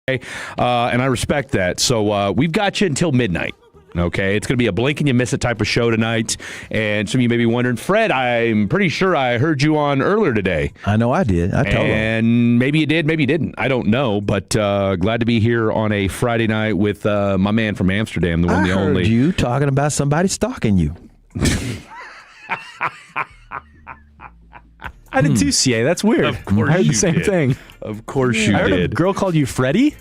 And I respect that. So we've got you until midnight. Okay, it's going to be a blink and you miss it type of show tonight. And some of you may be wondering, Fred, I'm pretty sure I heard you on earlier today. I know I did. I told him. And maybe you did, maybe you didn't. I don't know. But glad to be here on a Friday night with my man from Amsterdam, the one, the only. I heard you talking about somebody stalking you. I did too, CA. That's weird. Of course I heard you the same did. thing. Of course you I heard did. a girl called you Freddie.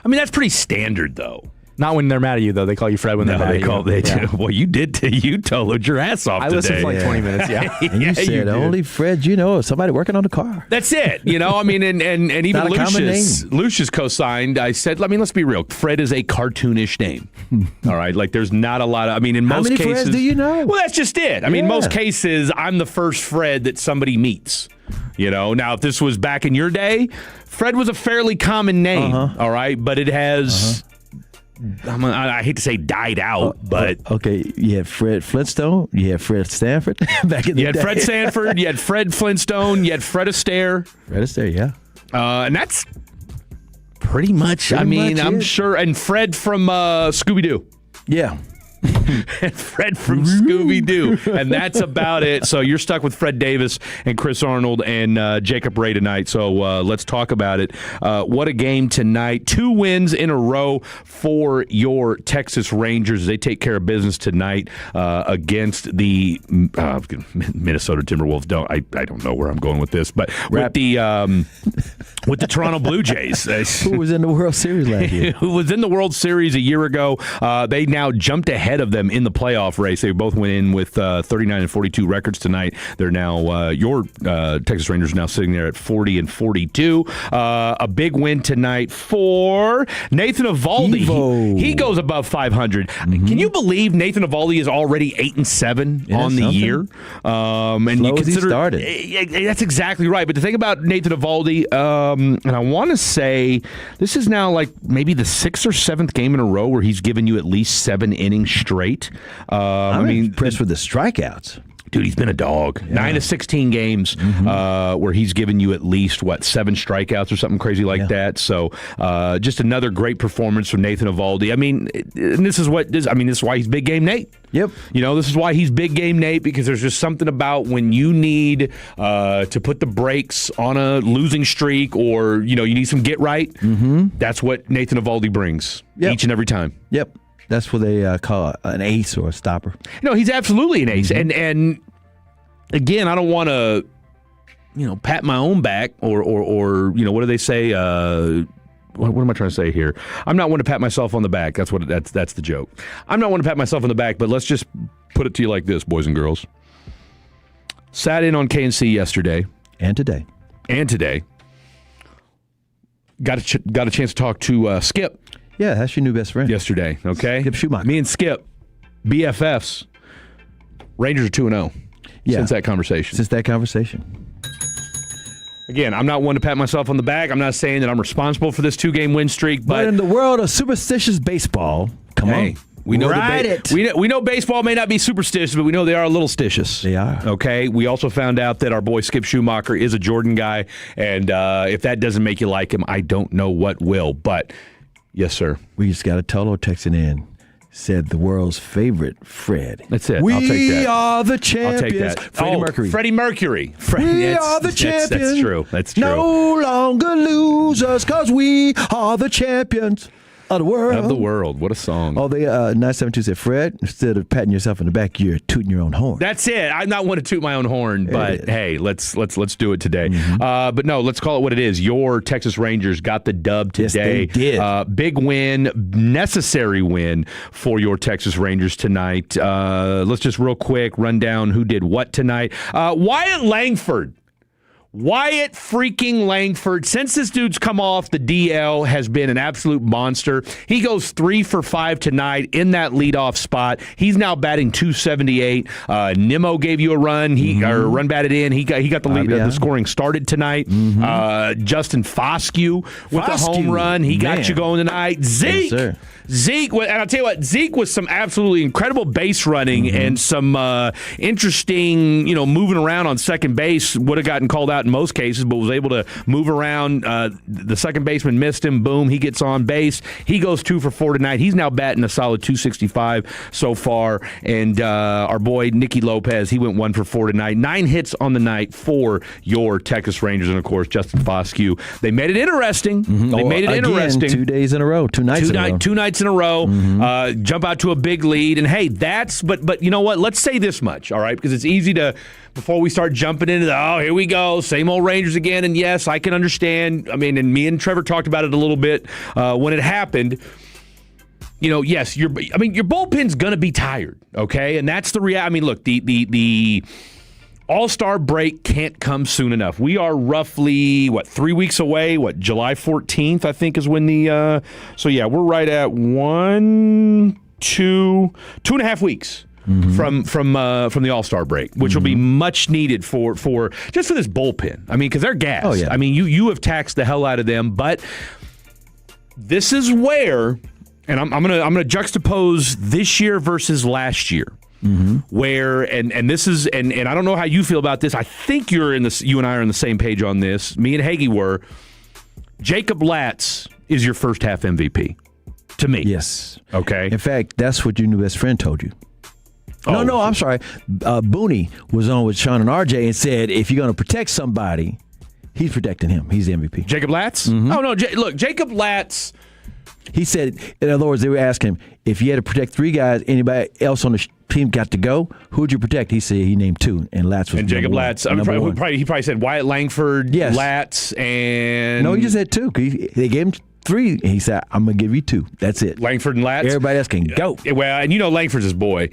I mean, that's pretty standard, though. Not when they're mad at you, though. They call you Fred when they're mad at you. Well, you did. You told your ass off I today. listened for like 20 minutes, yeah. And you said, only Fred, somebody working on the car. That's it. I mean, and even Lucius co-signed. I said, let's be real. Fred is a cartoonish name. All right? Like, there's not a lot of, in most cases. How many Freds do you know? Well, that's just it. I mean, most cases, I'm the first Fred that somebody meets. Now, if this was back in your day, Fred was a fairly common name. All right? But it has... I hate to say died out, but... Okay, you had Fred Flintstone, you had Fred Stanford back in the day. You had Fred Sanford, you had Fred Flintstone, you had Fred Astaire. Fred Astaire, yeah. And that's pretty much, I'm sure... And Fred from Scooby-Doo. Yeah. And Fred from Scooby-Doo. And that's about it. So you're stuck with Fred Davis and Chris Arnold and Jacob Ray tonight. So let's talk about it. What a game tonight. 2 wins in a row for your Texas Rangers. They take care of business tonight against the Minnesota Timberwolves. I don't know where I'm going with this, but with the Toronto Blue Jays. Who was in the World Series last year? Who was in the World Series a year ago. They now jumped ahead of them in the playoff race. They both went in with 39 and 42 records tonight. They're now your Texas Rangers are now sitting there at 40 and 42. A big win tonight for Nathan Eovaldi. He goes above 500. Can you believe Nathan Eovaldi is already 8-7 on the year? And you consider that's exactly right. But the thing about Nathan Eovaldi, and I want to say this is now like maybe the 6th or 7th game in a row where he's given you at least 7 innings straight. I'm impressed with the strikeouts. Dude, he's been a dog. Yeah. 9 of 16 games where he's given you at least, 7 strikeouts or something crazy like that. So just another great performance from Nathan Eovaldi. And this is why he's Big Game Nate. Yep. This is why he's Big Game Nate, because there's just something about when you need to put the brakes on a losing streak or, you need some get right. That's what Nathan Eovaldi brings each and every time. Yep. That's what they call an ace or a stopper. No, he's absolutely an ace. And again, I don't want to, pat my own back or what do they say? What am I trying to say here? I'm not one to pat myself on the back. That's the joke. I'm not one to pat myself on the back, but let's just put it to you like this, boys and girls. Sat in on KNC yesterday. And today. Got a chance to talk to Skip. Yeah, that's your new best friend. Yesterday, okay? Skip Schumacher. Me and Skip, BFFs. Rangers are 2-0 since that conversation. Again, I'm not one to pat myself on the back. I'm not saying that I'm responsible for this 2-game win streak. But in the world of superstitious baseball, come on. We know we know baseball may not be superstitious, but we know they are a little stitious. They are. Okay? We also found out that our boy Skip Schumacher is a Jordan guy, and if that doesn't make you like him, I don't know what will. But, yes, sir. We just got a Tolo texting in. Said the world's favorite Fred. That's it. We I'll take that. are the champions. I'll take that. Freddie Mercury. We are the champions. That's true. No longer losers, because we are the champions of the world. What a song. Oh, they 972 said, Fred, instead of patting yourself in the back, you're tooting your own horn. That's it. I'm not one to toot my own horn, but hey, let's do it today. But no, let's call it what it is. Your Texas Rangers got the dub today. Yes, they did. Big win, necessary win for your Texas Rangers tonight. Let's just real quick run down who did what tonight. Wyatt freaking Langford, since this dude's come off the DL, has been an absolute monster. He goes 3 for 5 tonight in that leadoff spot. He's now batting .278. Nimmo gave you a run. Or run batted in. He got the lead. The scoring started tonight. Justin Foscue with a home run. He got you going tonight. Zeke. Yes, Zeke, and I'll tell you what, Zeke with some absolutely incredible base running and some interesting, moving around on second base, would have gotten called out out in most cases, but was able to move around. The second baseman missed him. Boom, he gets on base. He goes 2 for 4 tonight. He's now batting a solid 265 so far. And our boy Nicky Lopez, he went 1 for 4 tonight. 9 hits on the night for your Texas Rangers, and of course Justin Foscue. They made it interesting. They made it interesting. 2 days in a row, 2 nights in a row. 2 nights in a row. Jump out to a big lead, and hey, but you know what? Let's say this much, all right? Because it's easy to, before we start jumping into here we go, same old Rangers again. And yes, I can understand. I mean, and me and Trevor talked about it a little bit when it happened. Yes, your bullpen's gonna be tired, okay? And that's the reality. I mean, look, the All-Star break can't come soon enough. We are roughly, 3 weeks away? July 14th, I think, is when the so yeah, we're right at 2.5 weeks. From the All-Star break, which will be much needed for just for this bullpen. I mean, because they're gassed. Oh, yeah. I mean, you have taxed the hell out of them, but this is where, and I'm gonna juxtapose this year versus last year. Where and this is and I don't know how you feel about this. I think you and I are on the same page on this. Me and Hagee were. Jacob Latz is your first half MVP to me. Yes. Okay. In fact, that's what your new best friend told you. Oh. No, I'm sorry. Booney was on with Sean and RJ and said, if you're going to protect somebody, he's protecting him. He's the MVP. Jacob Latz? Oh, no. Look, Jacob Latz. He said, in other words, they were asking him, if you had to protect 3 guys, anybody else on the team got to go, who'd you protect? He said he named 2, and Latz was and Jacob Latz. He probably said Wyatt Langford, yes. Latz, and... No, he just said 2. They gave him 3, and he said, I'm going to give you 2. That's it. Langford and Latz? Everybody else can go. Well, and Langford's his boy,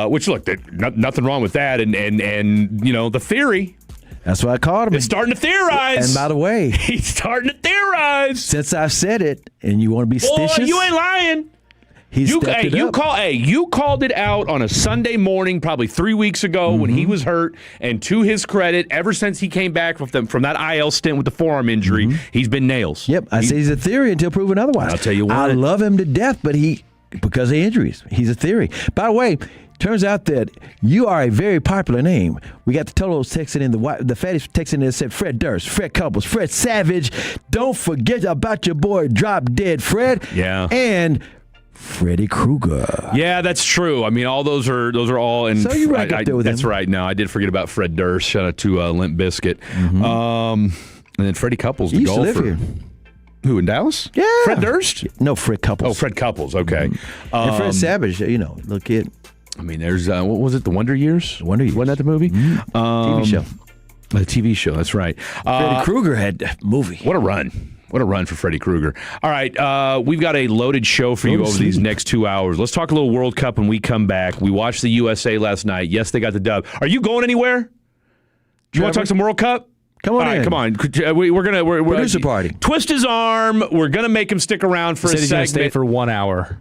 which, look, nothing wrong with that, and the theory... That's what I called him. He's starting to theorize. And by the way, he's starting to theorize. Since I've said it, and you want to be stitious, you ain't lying. You called it out on a Sunday morning, probably 3 weeks ago when he was hurt. And to his credit, ever since he came back from that IL stint with the forearm injury, he's been nails. Yep, I say he's a theory until proven otherwise. I'll tell you what. I love him to death, but because of injuries, he's a theory. By the way, turns out that you are a very popular name. We got the Tolos texting in, the fatties texting in and said Fred Durst, Fred Couples, Fred Savage. Don't forget about your boy Drop Dead Fred. Yeah. And Freddy Krueger. Yeah, that's true. I mean, all those are all. And so you rank up there with that's him. Right. No, I did forget about Fred Durst. Shout out to Limp Bizkit. And then Freddie Couples, the he used golfer. to live here. Who, in Dallas? Yeah. Fred Durst? No, Fred Couples. Oh, Fred Couples. Okay. And Fred Savage, little kid. I mean, there's, what was it, The Wonder Years? Wonder Years. Wasn't that the movie? TV show. The TV show, that's right. Freddy Krueger had a movie. What a run. What a run for Freddy Krueger. All right, we've got a loaded show for you over these next 2 hours. Let's talk a little World Cup when we come back. We watched the USA last night. Yes, they got the dub. Are you going anywhere? You want to talk some World Cup? Come on in. Come on. We're gonna producer party. Twist his arm. We're gonna make him stick around for a segment. He's gonna stay for 1 hour.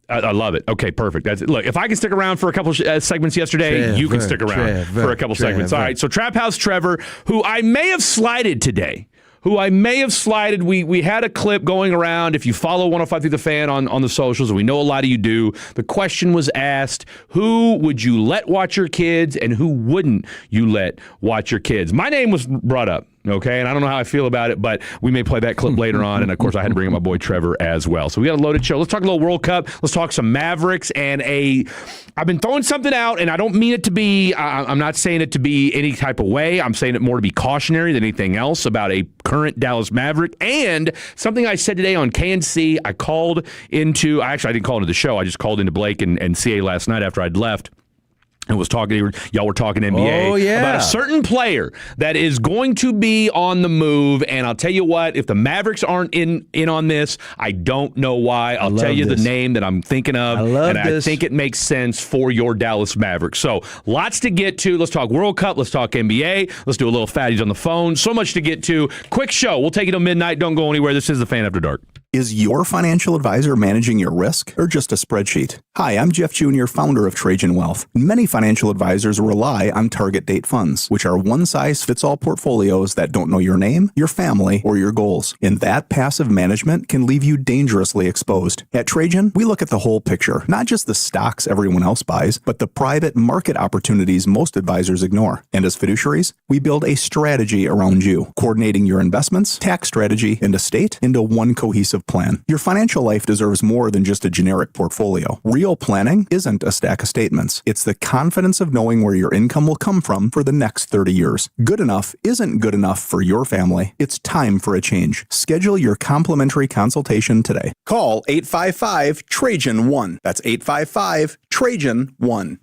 I love it. Okay, perfect. That's it. Look, if I can stick around for a couple segments yesterday, you can stick around for a couple segments. All right, so Trap House Trevor, who I may have slighted today, we had a clip going around. If you follow 105 Through the Fan on the socials, and we know a lot of you do, the question was asked, who would you let watch your kids and who wouldn't you let watch your kids? My name was brought up. Okay, and I don't know how I feel about it, but we may play that clip later on. And, of course, I had to bring up my boy Trevor as well. So we got a loaded show. Let's talk a little World Cup. Let's talk some Mavericks. And I've been throwing something out, and I don't mean it to be, I'm not saying it to be any type of way. I'm saying it more to be cautionary than anything else about a current Dallas Maverick. And something I said today on KNC, I didn't call into the show. I just called into Blake and CA last night after I'd left. And y'all were talking NBA about a certain player that is going to be on the move. And I'll tell you what, if the Mavericks aren't in on this, I don't know why. I'll tell you the name that I'm thinking of. I think it makes sense for your Dallas Mavericks. So lots to get to. Let's talk World Cup. Let's talk NBA. Let's do a little fatties on the phone. So much to get to. Quick show. We'll take it till midnight. Don't go anywhere. This is the Fan After Dark. Is your financial advisor managing your risk or just a spreadsheet? Hi, I'm Jeff Jr., founder of Trajan Wealth. Many financial advisors rely on target date funds, which are one-size-fits-all portfolios that don't know your name, your family, or your goals. And that passive management can leave you dangerously exposed. At Trajan, we look at the whole picture, not just the stocks everyone else buys, but the private market opportunities most advisors ignore. And as fiduciaries, we build a strategy around you, coordinating your investments, tax strategy, and estate into one cohesive plan. Your financial life deserves more than just a generic portfolio. Real planning isn't a stack of statements. It's the confidence of knowing where your income will come from for the next 30 years. Good enough isn't good enough for your family. It's time for a change. Schedule your complimentary consultation today. Call 855-TRAJAN-1. That's 855-TRAJAN-1.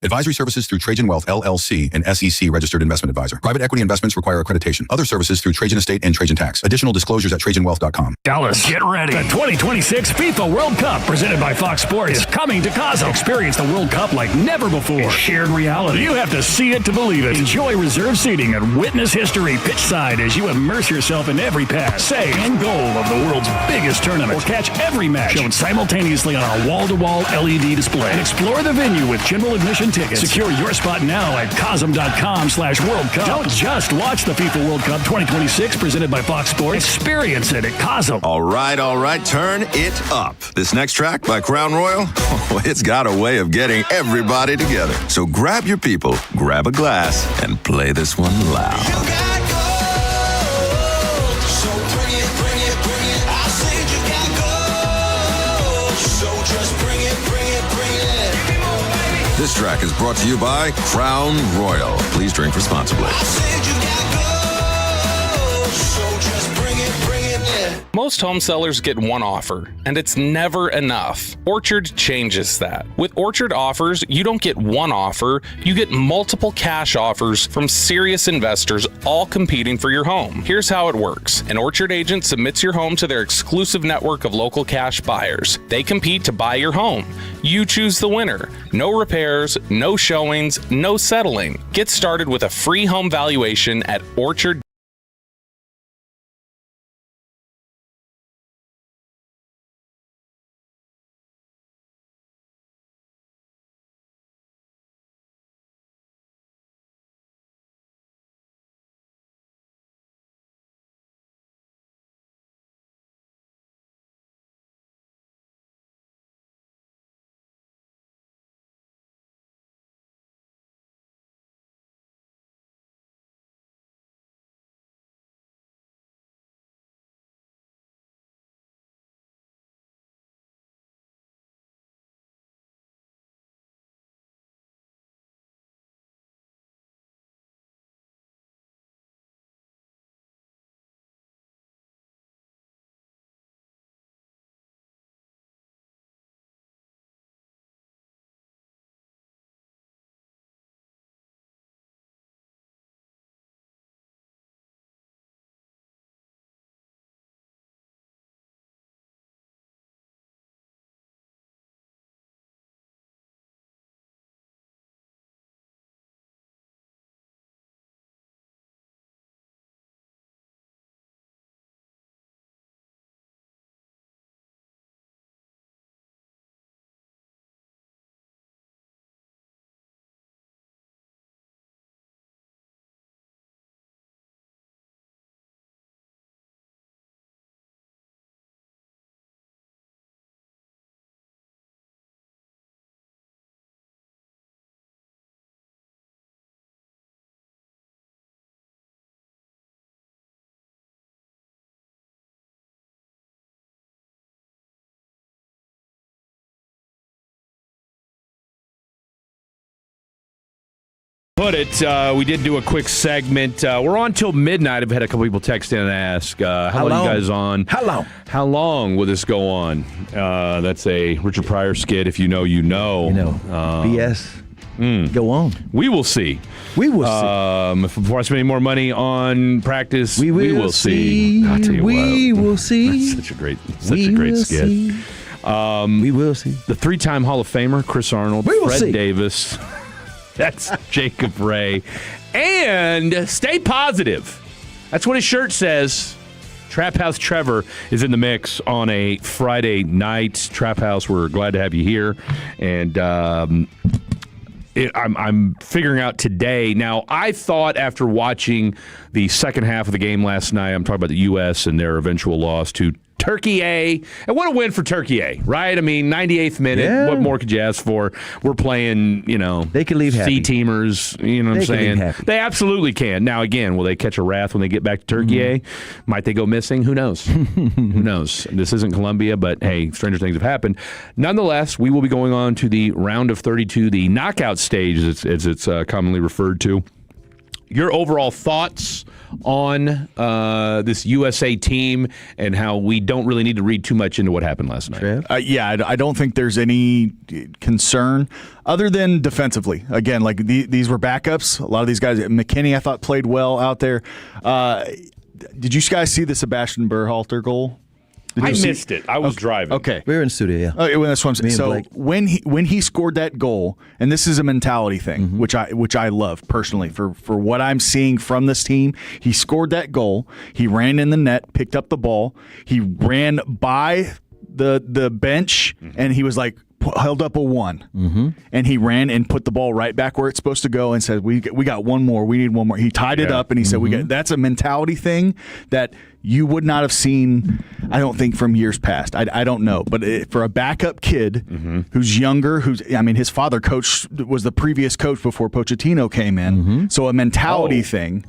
Advisory services through Trajan Wealth, LLC, an SEC registered investment advisor. Private equity investments require accreditation. Other services through Trajan Estate and Trajan Tax. Additional disclosures at TrajanWealth.com. Dallas, get ready. The 2026 FIFA World Cup, presented by Fox Sports, is coming to Cozumel. Experience the World Cup like never before. It's shared reality. You have to see it to believe it. Enjoy reserved seating and witness history pitchside as you immerse yourself in every pass, save, and goal of the world's biggest tournament. Or catch every match shown simultaneously on our wall-to-wall LED display. And explore the venue with general admission tickets. Secure your spot now at Cosm.com/World Cup. Don't just watch the FIFA World Cup 2026 presented by Fox Sports. Experience it at Cosm. All right. Turn it up. This next track by Crown Royal, it's got a way of getting everybody together. So grab your people, grab a glass, and play this one loud. You got gold, so bring it. I said you got gold, so just bring it. This track is brought to you by Crown Royal. Please drink responsibly. I said you got gold, so just bring it. Most home sellers get one offer, and it's never enough. Orchard changes that. With Orchard offers, you don't get one offer, you get multiple cash offers from serious investors, all competing for your home. Here's how it works. An Orchard agent submits your home to their exclusive network of local cash buyers. They compete to buy your home. You choose the winner. No repairs, no showings, no settling. Get started with a free home valuation at Orchard. Put it. We did do a quick segment. We're on till midnight. I've had a couple people text in and ask, how long are you guys on? How long will this go on? That's a Richard Pryor skit. If you know, you know. BS. Go on. We will see. Before I spend any more money on practice, we will see. I'll tell you we what, will see. That's such a great skit. We will see. The three-time Hall of Famer, Chris Arnold, Fred Davis. That's Jacob Ray. And stay positive. That's what his shirt says. Trap House Trevor is in the mix on a Friday night. Trap House, we're glad to have you here. And I'm figuring out today. Now, I thought after watching the second half of the game last night, I'm talking about the U.S. and their eventual loss to Turkey A. And what a win for Turkey A, right? I mean, 98th minute. Yeah. What more could you ask for? We're playing, they can leave happy. C-teamers, you know what I'm saying? They absolutely can. Now, again, will they catch a wrath when they get back to Turkey A? Might they go missing? Who knows? Who knows? This isn't Colombia, but hey, stranger things have happened. Nonetheless, we will be going on to the round of 32, the knockout stage, as it's commonly referred to. Your overall thoughts on this USA team and how we don't really need to read too much into what happened last night? I don't think there's any concern other than defensively. Again, like these were backups. A lot of these guys, McKinney, I thought played well out there. Did you guys see the Sebastian Berhalter goal? I missed it. I was driving. Okay. We were in the studio, yeah. Okay, well, that's what I'm saying. So when he scored that goal, and this is a mentality thing, which I love personally for what I'm seeing from this team. He scored that goal. He ran in the net, picked up the ball. He ran by the bench, and he was like, held up a 1, and he ran and put the ball right back where it's supposed to go and said, we got one more. We need one more. He tied it up, and he said, that's a mentality thing that you would not have seen, I don't think, from years past. I don't know. But for a backup kid who's younger, his father was the previous coach before Pochettino came in. So a mentality thing,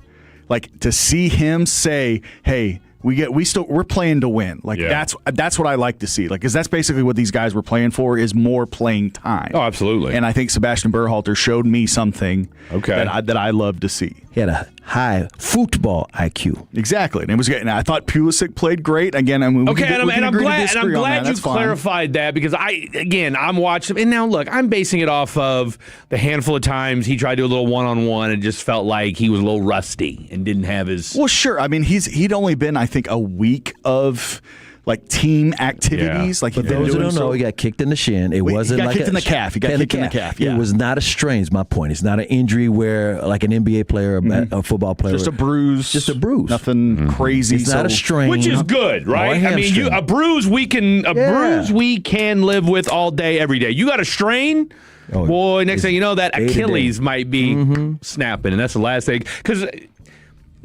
like to see him say, hey, we're playing to win. That's what I like to see. Because that's basically what these guys were playing for, is more playing time. Oh, absolutely. And I think Sebastian Berhalter showed me something that I love to see. He had a high football IQ. Exactly, and it was good. And I thought Pulisic played great. Again, I'm glad you clarified that, because I'm watching, and now look, I'm basing it off of the handful of times he tried to do a little one-on-one and just felt like he was a little rusty and didn't have his. Well, sure. I mean, he'd only been, I think, a week of team activities. For those who don't know, he got kicked in the shin. It wasn't he got like kicked in the calf. He got kicked in the calf. Yeah. It was not a strain. Is my point. It's not an injury where like an NBA player or a football player. Just a bruise. Just a bruise. Nothing crazy. It's not a strain, which is good, right? I mean, a bruise we can live with all day, every day. You got a strain. Boy, next thing you know, that Achilles might be snapping, and that's the last thing. Because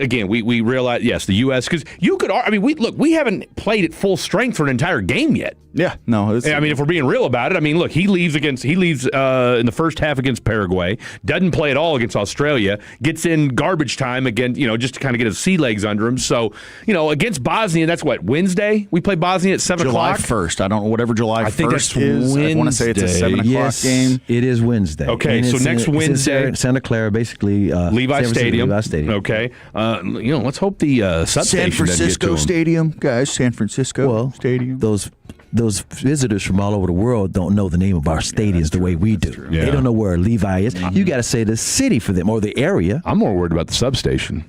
again, we realize, yes, the U.S., because we haven't played at full strength for an entire game yet. Yeah, no. If we're being real about it, look, he leaves in the first half against Paraguay, doesn't play at all against Australia, gets in garbage time again, just to kind of get his sea legs under him. So, against Bosnia, that's what, Wednesday? We play Bosnia at 7 o'clock? July 1st. I don't know, whatever July 1st I think that's is. Wednesday. I want to say it's a 7 o'clock game. It is Wednesday. Okay, so next Wednesday. Santa Clara, basically. Levi Stadium. Okay. Let's hope the substation San Francisco Stadium, guys. San Francisco Stadium. Those visitors from all over the world don't know the name of our stadiums the way we do. Yeah. They don't know where Levi is. You got to say the city for them or the area. I'm more worried about the substation.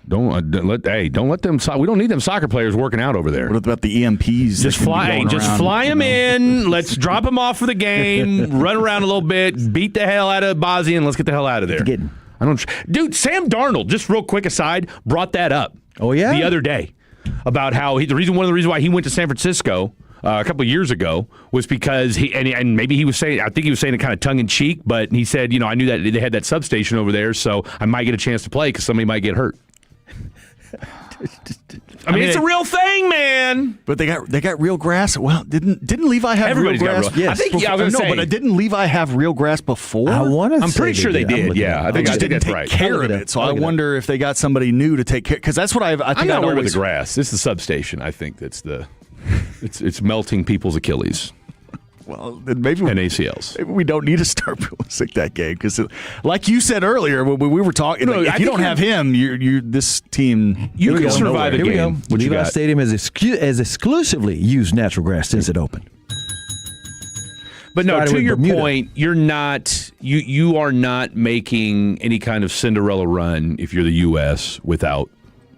Don't let them. We don't need them soccer players working out over there. What about the EMPs? Just fly them in. Let's drop them off for the game. Run around a little bit. Beat the hell out of Bosnia, and let's get the hell out of there. Dude, Sam Darnold, just real quick aside, brought that up. Oh yeah, the other day about how one of the reasons why he went to San Francisco a couple of years ago was because maybe he was saying, I think he was saying it kind of tongue in cheek, but he said, I knew that they had that substation over there, so I might get a chance to play because somebody might get hurt. It's a real thing, man. But they got real grass. Well, didn't Levi have real grass? Yes. But didn't Levi have real grass before? I'm pretty sure they did. Yeah, I think that's right. Care of it. So I wonder if they got somebody new to take care. Because that's what I think. I'm not worried about the grass. It's the substation. I think that's it's melting people's Achilles. Well, then maybe and ACLs. Maybe we don't need to start Pulisic that game because, like you said earlier when we were talking, if you don't have him, this team you can survive a game. Levi Stadium has exclusively used natural grass since it opened. But no, to your point, you are not making any kind of Cinderella run if you're the U.S. without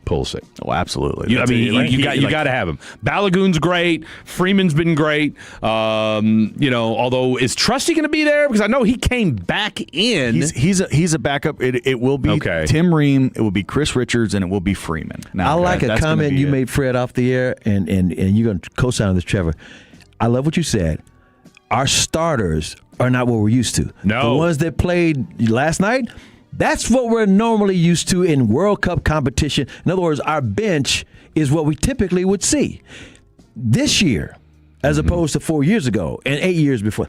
Pulisic. Oh, absolutely. You got to have him. Balogun's great. Freeman's been great. Although is Trusty going to be there? Because I know he came back in. He's a backup. It will be Tim Ream. It will be Chris Richards, and it will be Freeman. Now, I like a comment you made, Fred, off the air, and you're going to co-sign on this, Trevor. I love what you said. Our starters are not what we're used to. No. The ones that played last night, that's what we're normally used to in World Cup competition. In other words, our bench is what we typically would see. This year, as opposed to 4 years ago and 8 years before,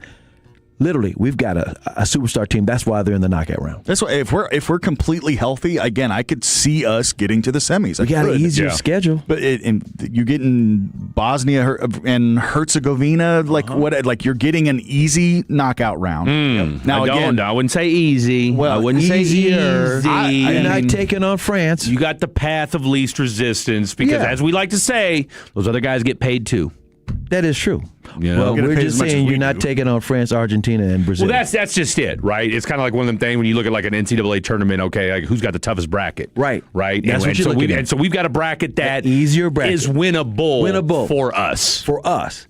literally, we've got a superstar team. That's why they're in the knockout round. That's why if we're completely healthy, again, I could see us getting to the semis. We got an easier schedule, but you get in Bosnia and Herzegovina, like you're getting an easy knockout round. Now I wouldn't say easy. Well, I wouldn't say easier. You're not taking on France. You got the path of least resistance because, as we like to say, those other guys get paid too. That is true. Well, we're just saying you're not taking on France, Argentina, and Brazil. Well, that's just it, right? It's kind of like one of them things when you look at like an NCAA tournament. Okay, like who's got the toughest bracket? Right. That's what you're looking at. And so we've got a bracket that easier bracket is winnable for us. For us.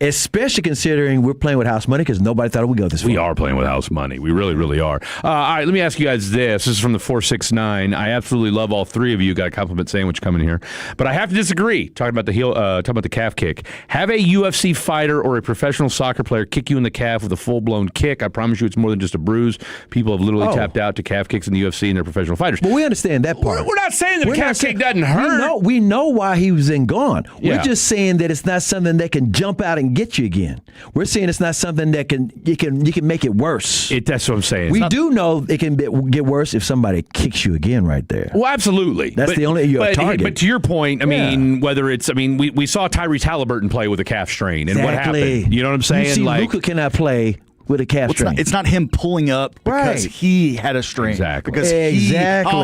Especially considering we're playing with house money because nobody thought it would go this far. We are playing with house money. We really, really are. All right, let me ask you guys this. This is from the 469. I absolutely love all three of you. Got a compliment sandwich coming here. But I have to disagree. Talking about the calf kick. Have a UFC fighter or a professional soccer player kick you in the calf with a full-blown kick. I promise you it's more than just a bruise. People have literally tapped out to calf kicks in the UFC and they're professional fighters. But we understand that part. We're not saying that a calf kick doesn't hurt. We know why he was gone. Yeah. We're just saying that it's not something that can jump out and get you again. We're saying it's not something that you can make it worse. That's what I'm saying. We do know it can get worse if somebody kicks you again right there. Well, absolutely. That's the only target. But to your point, we saw Tyrese Halliburton play with a calf strain, and what happened? You know what I'm saying? You see, Luka cannot play with a calf strain. It's not him pulling up because he had a strain. Exactly. Because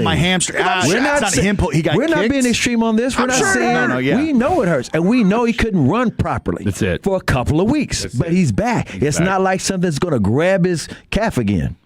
my hamstring. It's not him. He got We're kicked. not being extreme on this. We're not saying we know it hurts, and we know he couldn't run properly. That's it. For a couple of weeks, but he's back. It's not like something's going to grab his calf again.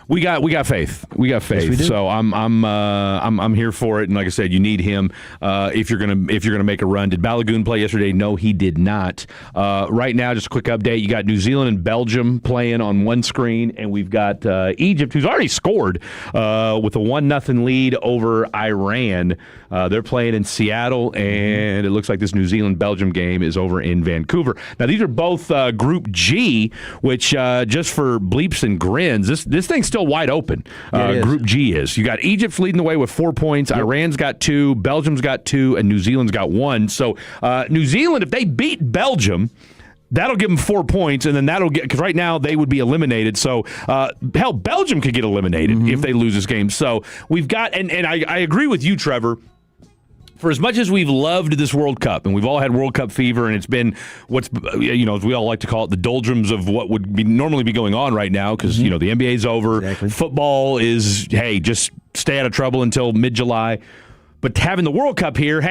We got faith. We got faith. Yes, we do. So I'm here for it. And like I said, you need him if you're gonna make a run. Did Balogun play yesterday? No, he did not. Right now, just a quick update. You got New Zealand and Belgium playing on one screen, and we've got Egypt, who's already scored with a 1-0 lead over Iran. They're playing in Seattle, and it looks like this New Zealand-Belgium game is over in Vancouver. Now, these are both Group G, which just for bleeps and grins, this thing's still wide open. Group G is. You got Egypt leading the way with 4 points. Yep. Iran's got 2. Belgium's got 2. And New Zealand's got 1. So New Zealand, if they beat Belgium, that'll give them 4 points, and then that'll get, because right now they would be eliminated. So, Belgium could get eliminated if they lose this game. So we've got, and I agree with you, Trevor. For as much as we've loved this World Cup, and we've all had World Cup fever, and it's been as we all like to call it, the doldrums of what would normally be going on right now, because the NBA's over. Exactly. Football is, hey, just stay out of trouble until mid-July. But having the World Cup here,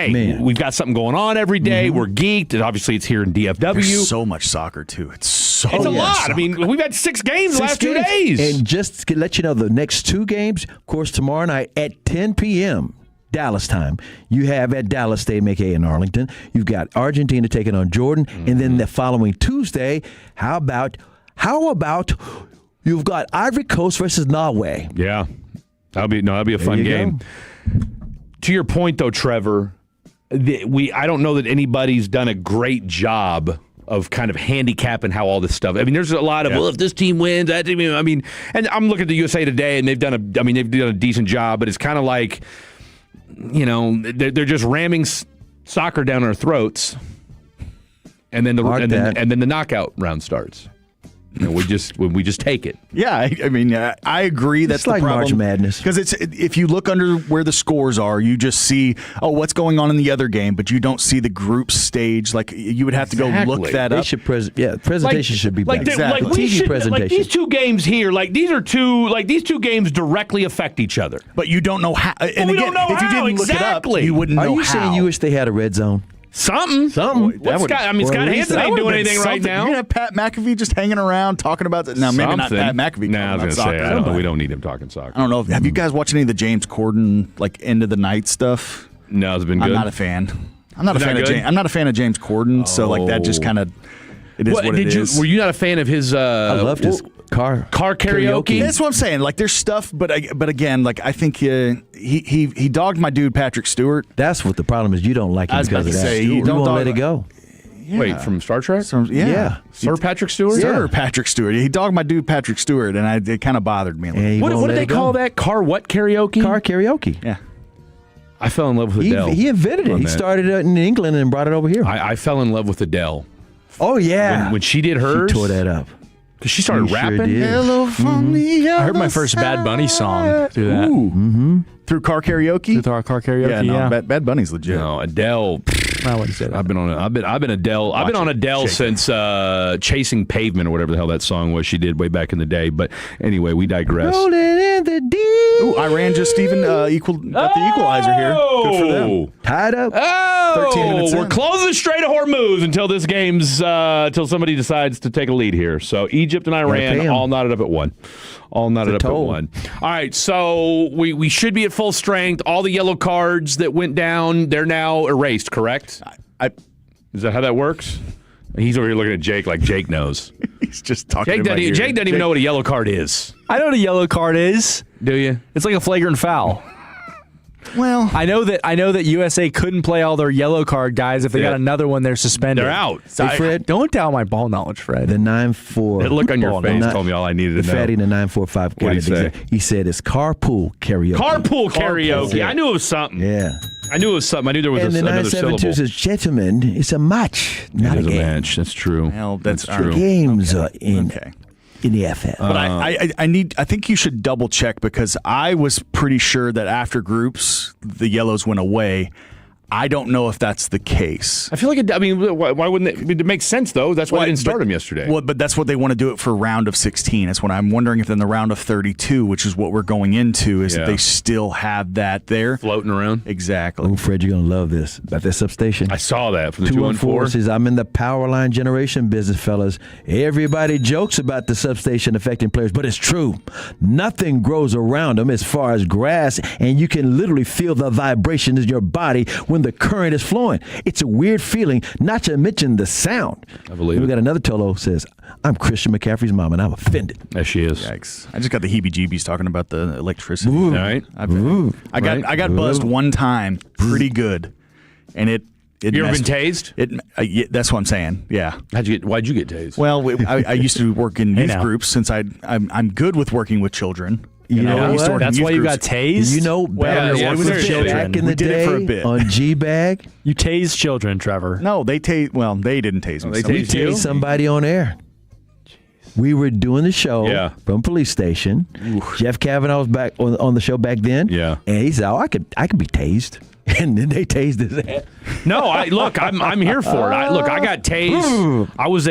we've got something going on every day. We're geeked, and obviously it's here in DFW. There's so much soccer, too. It's a lot. Soccer. I mean, we've had 6 games the last 2 days. And just to let you know, the next 2 games, of course, tomorrow night at 10 p.m., Dallas time. You have at Dallas Stadium, a.k.a. in Arlington. You've got Argentina taking on Jordan, and then the following Tuesday, how about you've got Ivory Coast versus Norway? Yeah, that'll be a fun game. Go. To your point, though, Trevor, I don't know that anybody's done a great job of kind of handicapping how all this stuff. I mean, there's a lot of if this team wins, that team. I mean, and I'm looking at the USA Today, and they've done a decent job, but it's kind of like, they're just ramming soccer down our throats, and then the knockout round starts. We just take it. Yeah, I mean, I agree. That's like the problem. March Madness. Because if you look under where the scores are, you just see what's going on in the other game, but you don't see the group stage. Like you would have to go look that up. Presentation should be back. TV presentation. Like these 2 games here, these 2 games directly affect each other. But you don't know how. And we again, don't know if you how, didn't look it up, you wouldn't know how. Are you saying you wish they had a red zone? Something. What's Scott? I mean, Scott Hansen ain't doing anything right now. You have Pat McAfee just hanging around talking about that. Now, maybe not Pat McAfee. Nah, I was going to say, we don't need him talking soccer. I don't know. Have you guys watched any of the James Corden end of the night stuff? No, it's been good. I'm not a fan. I'm not a fan of James Corden. So that just kind of it is what it is. Were you not a fan of his? I loved his car karaoke. That's what I'm saying. There's stuff, but again, I think he dogged my dude Patrick Stewart. That's what the problem is. You don't like him because of that. You won't let it go. Yeah. Wait, from Star Trek? Yeah. Sir Patrick Stewart? Sir Patrick Stewart. He dogged my dude Patrick Stewart, and it kind of bothered me. What did they call that? Car what karaoke? Car karaoke. Yeah. I fell in love with Adele. He invented it. He started it in England and brought it over here. I fell in love with Adele. Oh, yeah. When she did hers. She tore that up. Because she started rapping. Hello from the I heard my first Bad Bunny song through that. Ooh. Through car karaoke? Through our car karaoke, yeah. Bad Bunny's legit. No, Adele. I wouldn't say that. I've been on Adele since Chasing Pavement or whatever the hell that song was she did way back in the day. But anyway, we digress. Rolling in the deep. Ooh, Iran just even got the equalizer here. Good for them. Tied up. 13 minutes We're in. closing the Strait of Hormuz until this game's until somebody decides to take a lead here. So Egypt and Iran all knotted up at 1. All knotted up at 1. All right, so we should be at full strength. All the yellow cards that went down, they're now erased, correct? Is that how that works? He's over here looking at Jake like Jake knows. He's just talking Jake doesn't even know what a yellow card is. I know what a yellow card is. Do you? It's like a flagrant foul. Well, I know that USA couldn't play all their yellow card guys. If they got another one, they're suspended. They're out. So Fred, don't doubt my ball knowledge, Fred. The 9-4. That look on your face told me all I needed to know. The fatty in the 945. What did he say? He said it's carpool karaoke. Carpool karaoke. I knew it was something. Yeah. I knew it was something. I knew there was and another the syllable. 972 says, gentlemen, it's a match, not It is a game. a match. That's true. Well, that's true. Games are in the FM. But I think you should double check because I was pretty sure that after groups the yellows went away. I don't know if that's the case. I feel like why wouldn't it? I mean, it makes sense though. That's why they didn't start them yesterday. Well, but that's what they want to do it for round of 16. That's what I'm wondering if in the round of 32, which is what we're going into, is that they still have that there floating around. Exactly. Oh, Fred, you're gonna love this about that substation. I saw that from the 214 says, I'm in the power line generation business, fellas. Everybody jokes about the substation affecting players, but it's true. Nothing grows around them as far as grass, and you can literally feel the vibration in your body when the current is flowing. It's a weird feeling, not to mention the sound. I believe We got another Tolo says, I'm Christian McCaffrey's mom, and I'm offended. Yes, she is. Yikes. I just got the heebie-jeebies talking about the electricity. All right. I got buzzed one time pretty good, and it You ever been tased? That's what I'm saying. Yeah. Why'd you get tased? Well, I used to work in youth groups since I'm good with working with children. You know what? That's why you got tased? You know, back in the day for a bit. on G-Bag. You tased children, Trevor. No, they didn't tase me. We tased somebody on air. We were doing the show from police station. Jeff Kavanaugh was back on the show back then. Yeah. And he said, I could be tased. And then they tased his ass. No, I'm here for it. I got tased. I was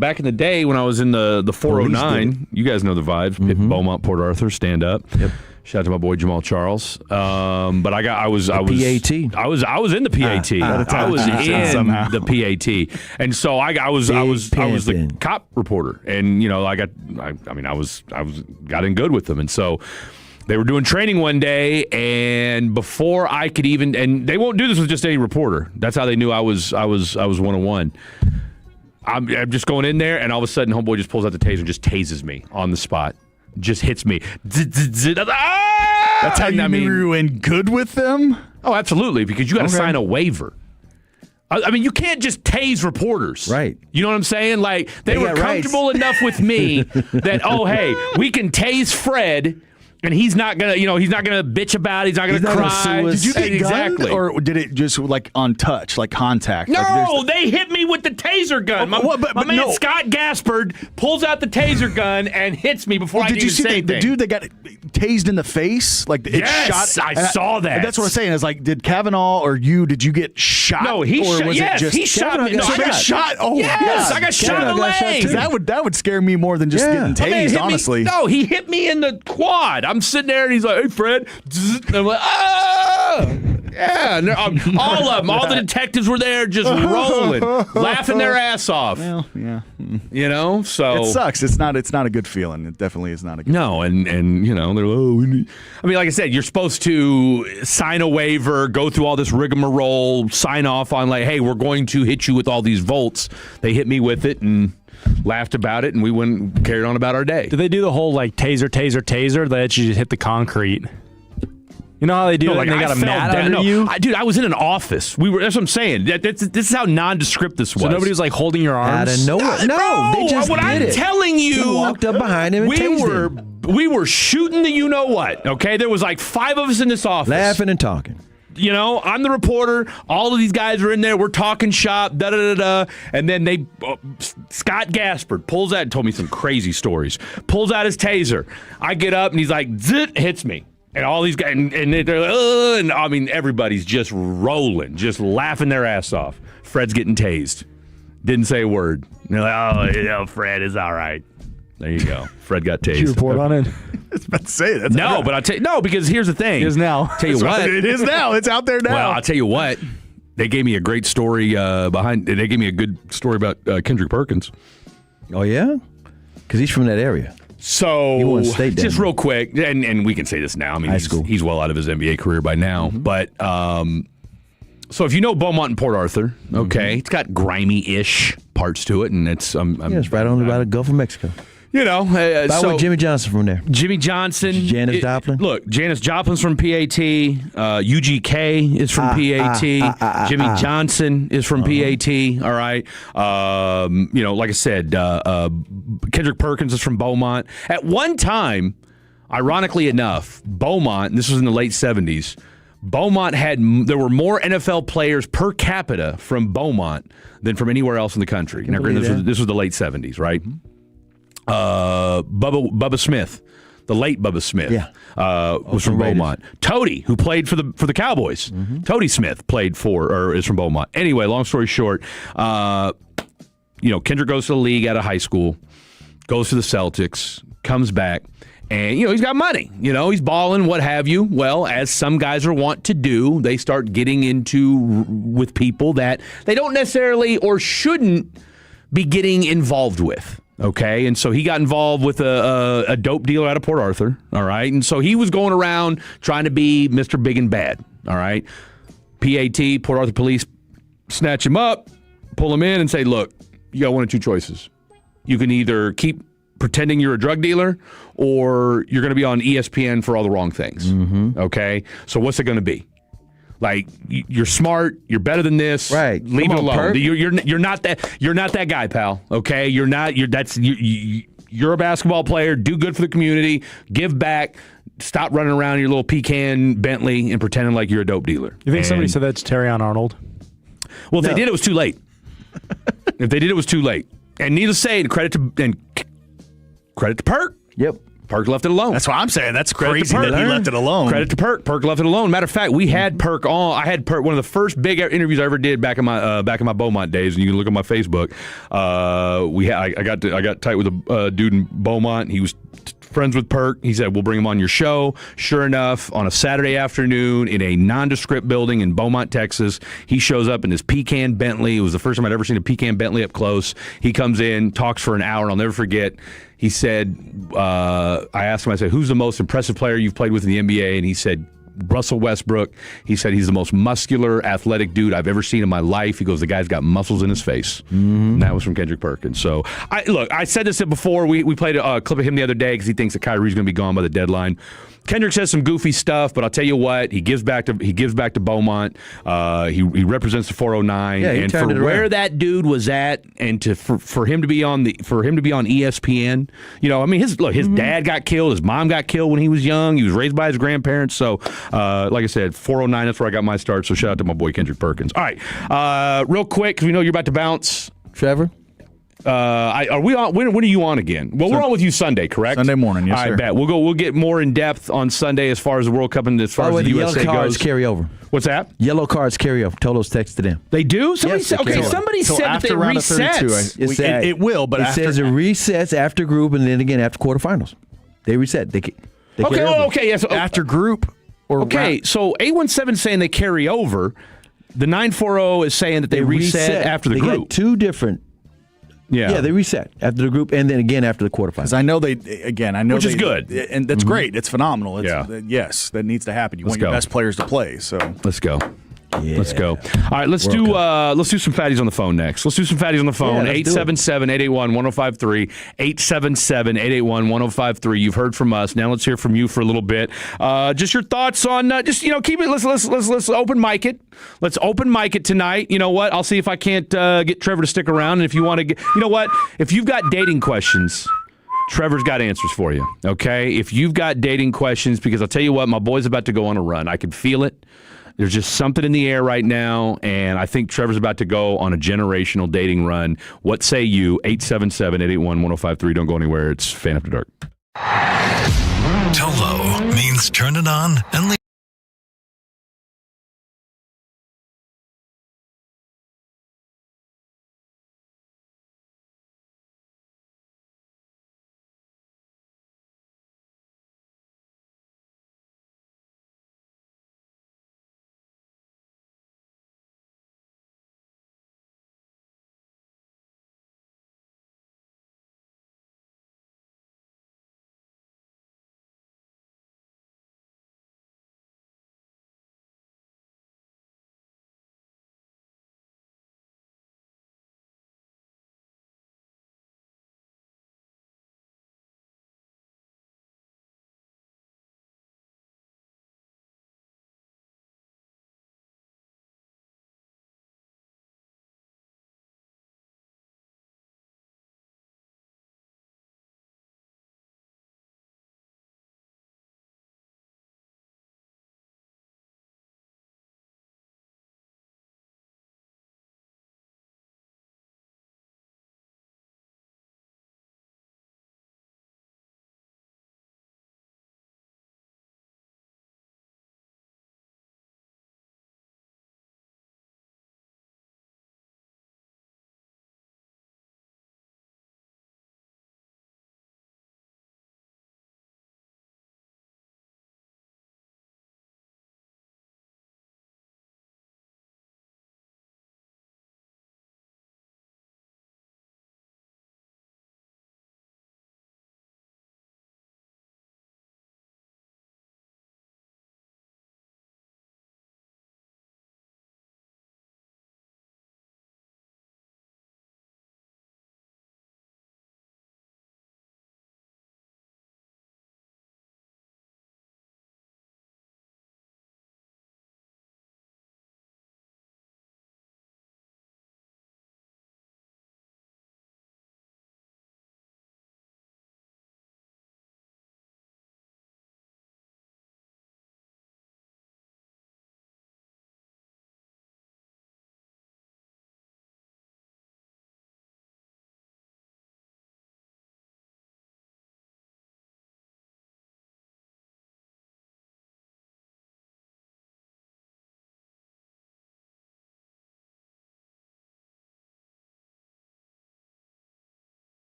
back in the day when I was in the 409. You guys know the vibes. Beaumont, Port Arthur, stand up. Yep. Shout out to my boy Jamal Charles. But I was PAT. I was in the PAT. I was in the PAT, and so I was the cop reporter, and I got in good with them, and so. They were doing training one day, and before I could even, and they won't do this with just any reporter. That's how they knew I was 101. I'm just going in there, and all of a sudden, homeboy just pulls out the taser and just tases me on the spot. Just hits me. That's how you knew you were in good with them? Oh, absolutely, because you got to sign a waiver. I mean, you can't just tase reporters. Right. You know what I'm saying? Like, they were comfortable enough with me that, hey, we can tase Fred. And he's not gonna, he's not gonna bitch about it. He's not gonna cry. Did you get exactly, or did it just like on touch, like contact? No, they hit me with the taser gun. My man Scott Gaspard pulls out the taser gun and hits me before I can even say anything. The dude that got tased in the face, like it yes, shot. I saw that. That's what I'm saying. Is like, did Kavanaugh or you? Did you get shot? No, he shot. Yes, he shot me. No, I got shot. Oh, yes, I got shot in the leg. That would scare me more than just getting tased. Honestly, no, he hit me in the quad. I'm sitting there and he's like, "Hey, Fred," and I'm like, "Ah!" Yeah, all of them. All the detectives were there just rolling, laughing their ass off. Well, yeah. You know, so It sucks. It's not a good feeling. It definitely is not a good feeling. And you know, they're I mean, like I said, you're supposed to sign a waiver, go through all this rigmarole, sign off on like, hey, we're going to hit you with all these volts. They hit me with it and laughed about it, and we went and carried on about our day. Did they do the whole like taser? They let you just hit the concrete? You know how they do it? Like and they got a mat under you? Dude, I was in an office. That's what I'm saying. This is how nondescript this was. So nobody was like holding your arms? Out of nowhere. No, they just what did I'm it. telling you. He walked up behind him and tased him. We were shooting the you-know-what, okay? There was like 5 of us in this office. Laughing and talking. You know, I'm the reporter. All of these guys are in there. We're talking shop, da-da-da-da. And then Scott Gaspard pulls out and told me some crazy stories. Pulls out his taser. I get up, and he's like, zit, hits me. And all these guys, and they're like, ugh, and I mean, everybody's just rolling, just laughing their ass off. Fred's getting tased. Didn't say a word. And they're like, oh, you know, Fred is all right. There you go. Fred got tased. Did you report on it? I was about to say that. No, but because here's the thing. It is now. Tell you what. It is now. It's out there now. Well, I'll tell you what. They gave me a great story They gave me a good story about Kendrick Perkins. Oh, yeah? Because he's from that area. So, He won state just down. real quick, and we can say this now. I mean, High school. he's well out of his NBA career by now. Mm-hmm. But so if you know Beaumont and Port Arthur, okay, it's got grimy-ish parts to it, and it's Yeah, it's right on by the Gulf of Mexico. You know, By the way, Jimmy Johnson from there. Jimmy Johnson. Janis Joplin. Look, Janis Joplin's from PAT. UGK is from PAT. Jimmy Johnson is from PAT. All right. You know, like I said, Kendrick Perkins is from Beaumont. At one time, ironically enough, Beaumont, and this was in the late 70s, Beaumont there were more NFL players per capita from Beaumont than from anywhere else in the country. Now, granted, this was the late 70s, right? Bubba Smith, the late Bubba Smith, was from Beaumont. Toady, who played for the Cowboys, Toady Smith is from Beaumont. Anyway, long story short, you know, Kendrick goes to the league out of high school, goes to the Celtics, comes back, and you know he's got money. You know he's balling, what have you. Well, as some guys are wont to do, they start getting with people that they don't necessarily or shouldn't be getting involved with. Okay, and so he got involved with a dope dealer out of Port Arthur, all right? And so he was going around trying to be Mr. Big and Bad, all right? PAT, Port Arthur Police, snatch him up, pull him in, and say, look, you got one of two choices. You can either keep pretending you're a drug dealer, or you're going to be on ESPN for all the wrong things, okay? So what's it going to be? Like, you're smart, you're better than this. Right. Leave it alone. You're not that guy, pal. Okay? You're a basketball player, do good for the community, give back, stop running around in your little pecan Bentley and pretending like you're a dope dealer. You think somebody said that to Terrion Arnold? Well, if they did, it was too late. If they did, it was too late. And needless to say, credit to Perk. Yep. Perk left it alone. That's what I'm saying. That's crazy that he left it alone. Credit to Perk. Perk left it alone. Matter of fact, we had Perk on. I had Perk, one of the first big interviews I ever did back in my Beaumont days, and you can look at my Facebook. I got tight with a dude in Beaumont. He was friends with Perk. He said, we'll bring him on your show. Sure enough, on a Saturday afternoon in a nondescript building in Beaumont, Texas, he shows up in his pecan Bentley. It was the first time I'd ever seen a pecan Bentley up close. He comes in, talks for an hour, and I'll never forget. He said, I asked him, I said, who's the most impressive player you've played with in the NBA? And he said, Russell Westbrook. He said he's the most muscular, athletic dude I've ever seen in my life. He goes, the guy's got muscles in his face. And that was from Kendrick Perkins. So, I said this before. We played a clip of him the other day because he thinks that Kyrie's going to be gone by the deadline. Kendrick says some goofy stuff, but I'll tell you what, he gives back to Beaumont. He represents the 409, and for where that dude was at, and for him to be on ESPN, you know, I mean, his dad got killed, his mom got killed when he was young. He was raised by his grandparents. So, like I said, 409, that's where I got my start. So shout out to my boy Kendrick Perkins. All right, real quick, because we know you're about to bounce, Trevor. Are we on? When are you on again? Well, we're on with you Sunday, correct? Sunday morning, yes, sir. I bet we'll get more in depth on Sunday as far as the World Cup and as far as the USA yellow cards goes. carry over. What's that? Yellow cards carry over. Tolos text to them. They do. Somebody Yes, said. they Okay, carry somebody So said that after they round of 32, resets. it will, but it after says it resets after group and then again after quarterfinals. They reset. They carry over. Okay. Yes. after group Okay, so 817 saying they carry over. The 940 is saying that they reset after the they group. Got two different. Yeah, they reset after the group, and then again after the quarterfinals. Because I know which is good, and that's great. It's phenomenal. Yeah. Yes, that needs to happen. You want go. your best players to play. So let's go. Yeah. Let's go. All right, let's do some fatties on the phone next. Let's do some fatties on the phone. 877-881-1053. 877-881-1053. You've heard from us. Now let's hear from you for a little bit. Just your thoughts on keep it. Let's open mic it. Let's open mic it tonight. You know what? I'll see if I can't get Trevor to stick around. And if you want to get, you know what? If you've got dating questions, Trevor's got answers for you. Okay? If you've got dating questions, because I'll tell you what, my boy's about to go on a run. I can feel it. There's just something in the air right now, and I think Trevor's about to go on a generational dating run. What say you? 877-881-1053. Don't go anywhere. It's Fan After Dark. Tolo means turn it on and leave.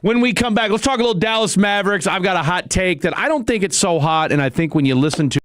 When we come back, let's talk a little Dallas Mavericks. I've got a hot take that I don't think it's so hot, and I think when you listen to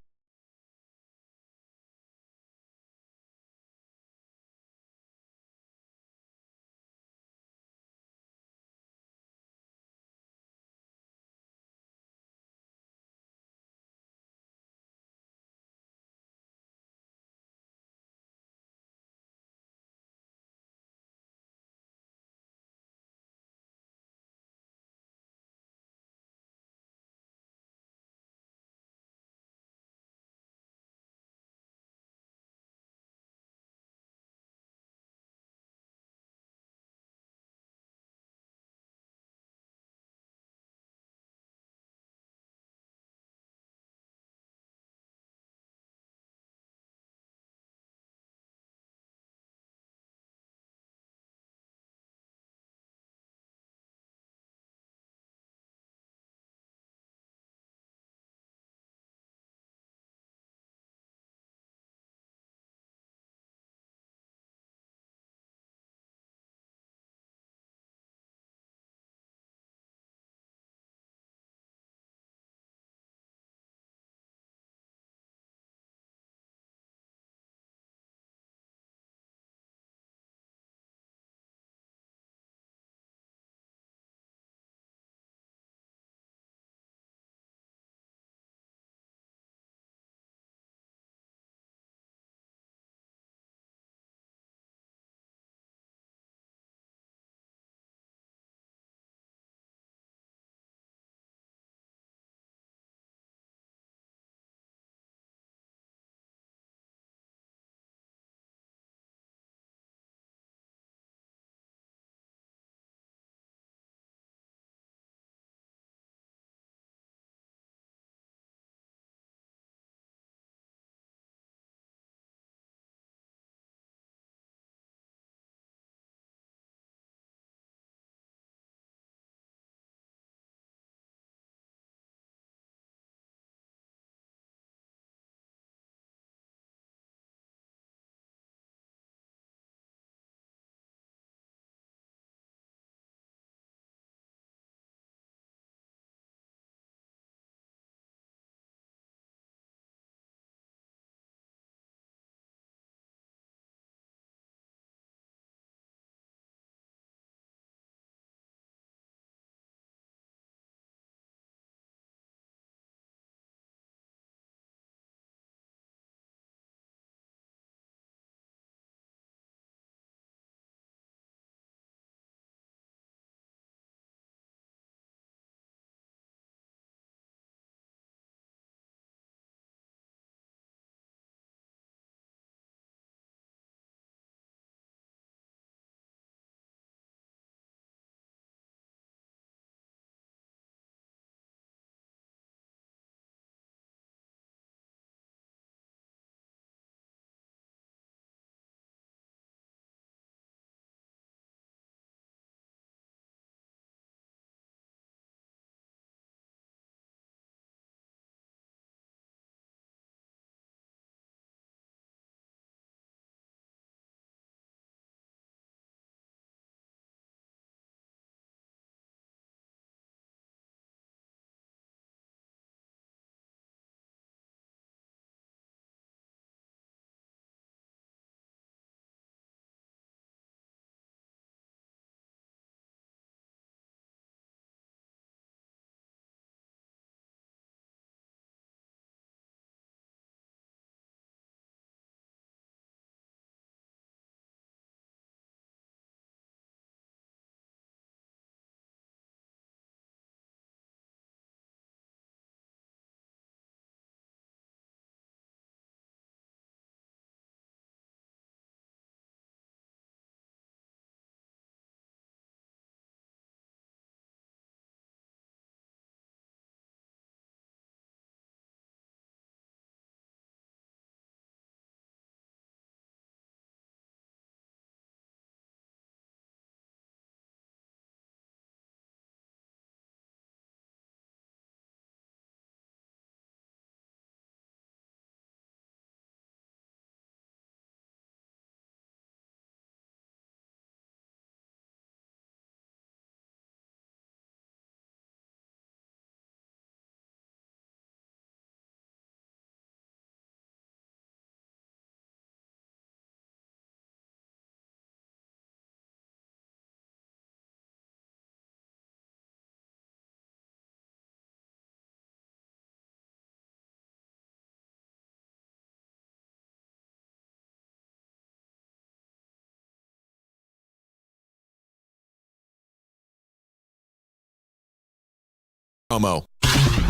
promo.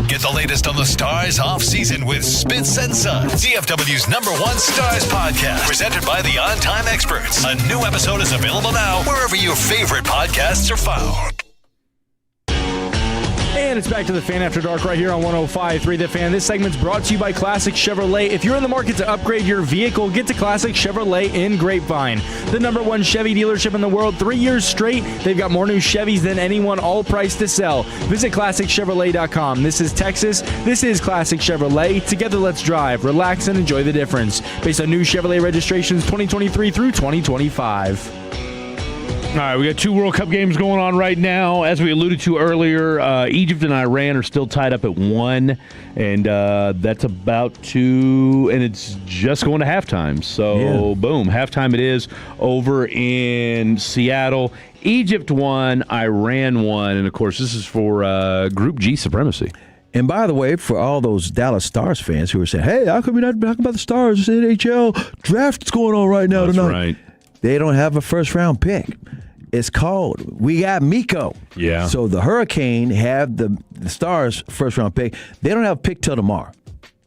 Get the latest on the Stars off-season with Spitz and Son, DFW's #1 Stars podcast, presented by the On Time Experts. A new episode is available now wherever your favorite podcasts are found. And it's back to the Fan After Dark right here on 105.3 The Fan. This segment's brought to you by Classic Chevrolet. If you're in the market to upgrade your vehicle, get to Classic Chevrolet in Grapevine. The #1 Chevy dealership in the world, 3 years straight. They've got more new Chevys than anyone, all priced to sell. Visit ClassicChevrolet.com. This is Texas. This is Classic Chevrolet. Together, let's drive, relax, and enjoy the difference. Based on new Chevrolet registrations 2023 through 2025. All right, we got 2 World Cup games going on right now. As we alluded to earlier, Egypt and Iran are still tied up at 1, and that's about to, and it's just going to halftime. So, boom, halftime it is over in Seattle. Egypt won, Iran won, and, of course, this is for Group G supremacy. And by the way, for all those Dallas Stars fans who are saying, hey, how come you're not talking about the Stars? It's NHL draft that's going on right now tonight. That's right. They don't have a first-round pick. It's called. We got Miko. Yeah. So the Hurricane have the Stars first-round pick. They don't have a pick till tomorrow.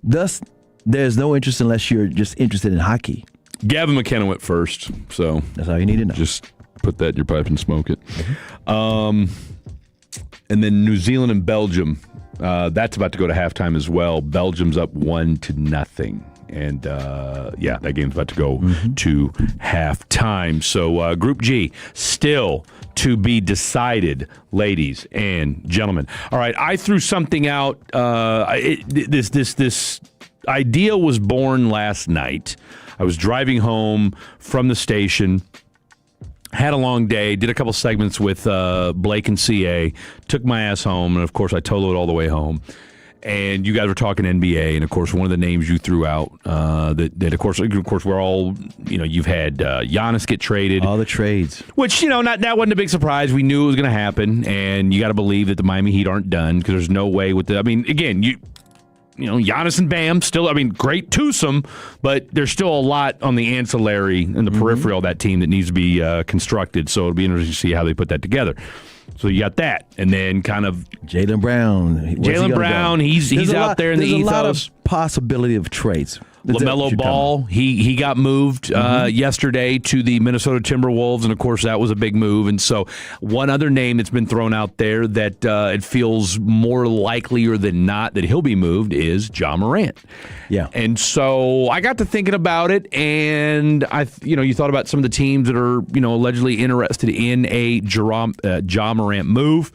Thus, there's no interest unless you're just interested in hockey. Gavin McKenna went first, so that's all you need to know. Just put that in your pipe and smoke it. And then New Zealand and Belgium. That's about to go to halftime as well. Belgium's up 1-0. And, that game's about to go to halftime. So, Group G, still to be decided, ladies and gentlemen. All right, I threw something out. This idea was born last night. I was driving home from the station, had a long day, did a couple segments with Blake and CA, took my ass home, and, of course, I totaled all the way home. And you guys were talking NBA, and of course, one of the names you threw out that of course we're all, you've had Giannis get traded, all the trades, which that wasn't a big surprise. We knew it was going to happen, and you got to believe that the Miami Heat aren't done because there's no way with the. I mean, again, Giannis and Bam still. I mean, great twosome, but there's still a lot on the ancillary and the peripheral of that team that needs to be constructed. So it'll be interesting to see how they put that together. So you got that, and then kind of Jaylen Brown. He's out there in the ethos. There's a lot of possibility of trades. LaMelo Ball, he got moved yesterday to the Minnesota Timberwolves, and of course that was a big move. And so one other name that's been thrown out there that it feels more likelier than not that he'll be moved is Ja Morant. Yeah. And so I got to thinking about it, and you thought about some of the teams that are allegedly interested in a Ja Morant move,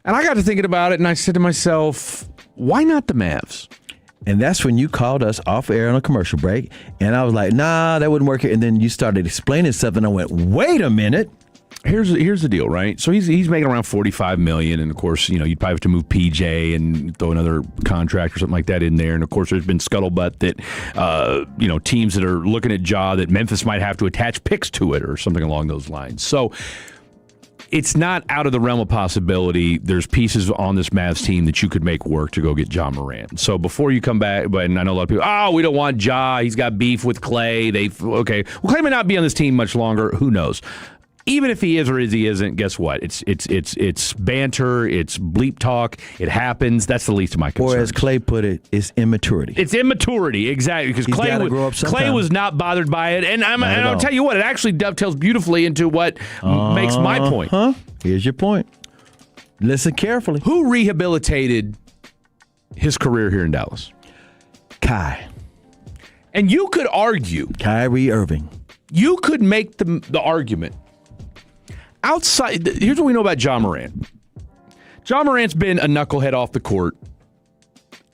and I got to thinking about it, and I said to myself, why not the Mavs? And that's when you called us off air on a commercial break, and I was like, nah, that wouldn't work. And then you started explaining something, and I went, wait a minute. Here's the deal, right? So he's making around $45 million, and of course, you'd probably have to move PJ and throw another contract or something like that in there. And of course, there's been scuttlebutt that teams that are looking at Ja that Memphis might have to attach picks to it or something along those lines. So it's not out of the realm of possibility. There's pieces on this Mavs team that you could make work to go get Ja Morant. So before you come back, and I know a lot of people, we don't want Ja. He's got beef with Clay. Well, Clay may not be on this team much longer. Who knows? Even if he is or he isn't, guess what? It's banter. It's bleep talk. It happens. That's the least of my concerns. Or as Clay put it, it's immaturity. It's immaturity, exactly. Because Clay was not bothered by it, and I'll tell you what, it actually dovetails beautifully into what makes my point. Here's your point. Listen carefully. Who rehabilitated his career here in Dallas? Kai. And you could argue Kyrie Irving. You could make the argument. Outside, here's what we know about Ja Morant. Ja Morant's been a knucklehead off the court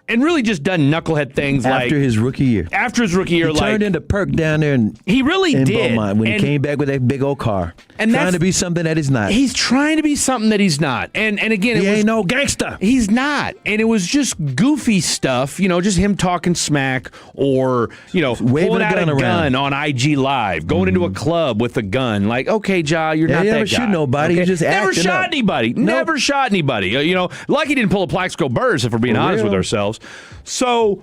and really just done knucklehead things after his rookie year. He turned into Perk down there, and he really did Beaumont when he came back with that big old car, and trying to be something that he's not. He's trying to be something that he's not, and again, he ain't no gangster. He's not, and it was just goofy stuff, just him talking smack or pulling out a gun on IG Live, going into a club with a gun. Like, okay, Ja, you're not that guy. Never shoot nobody. Okay? You just never shot anybody. Nope. Never shot anybody. Like he didn't pull a Plaxico Burress, if we're being honest with ourselves. So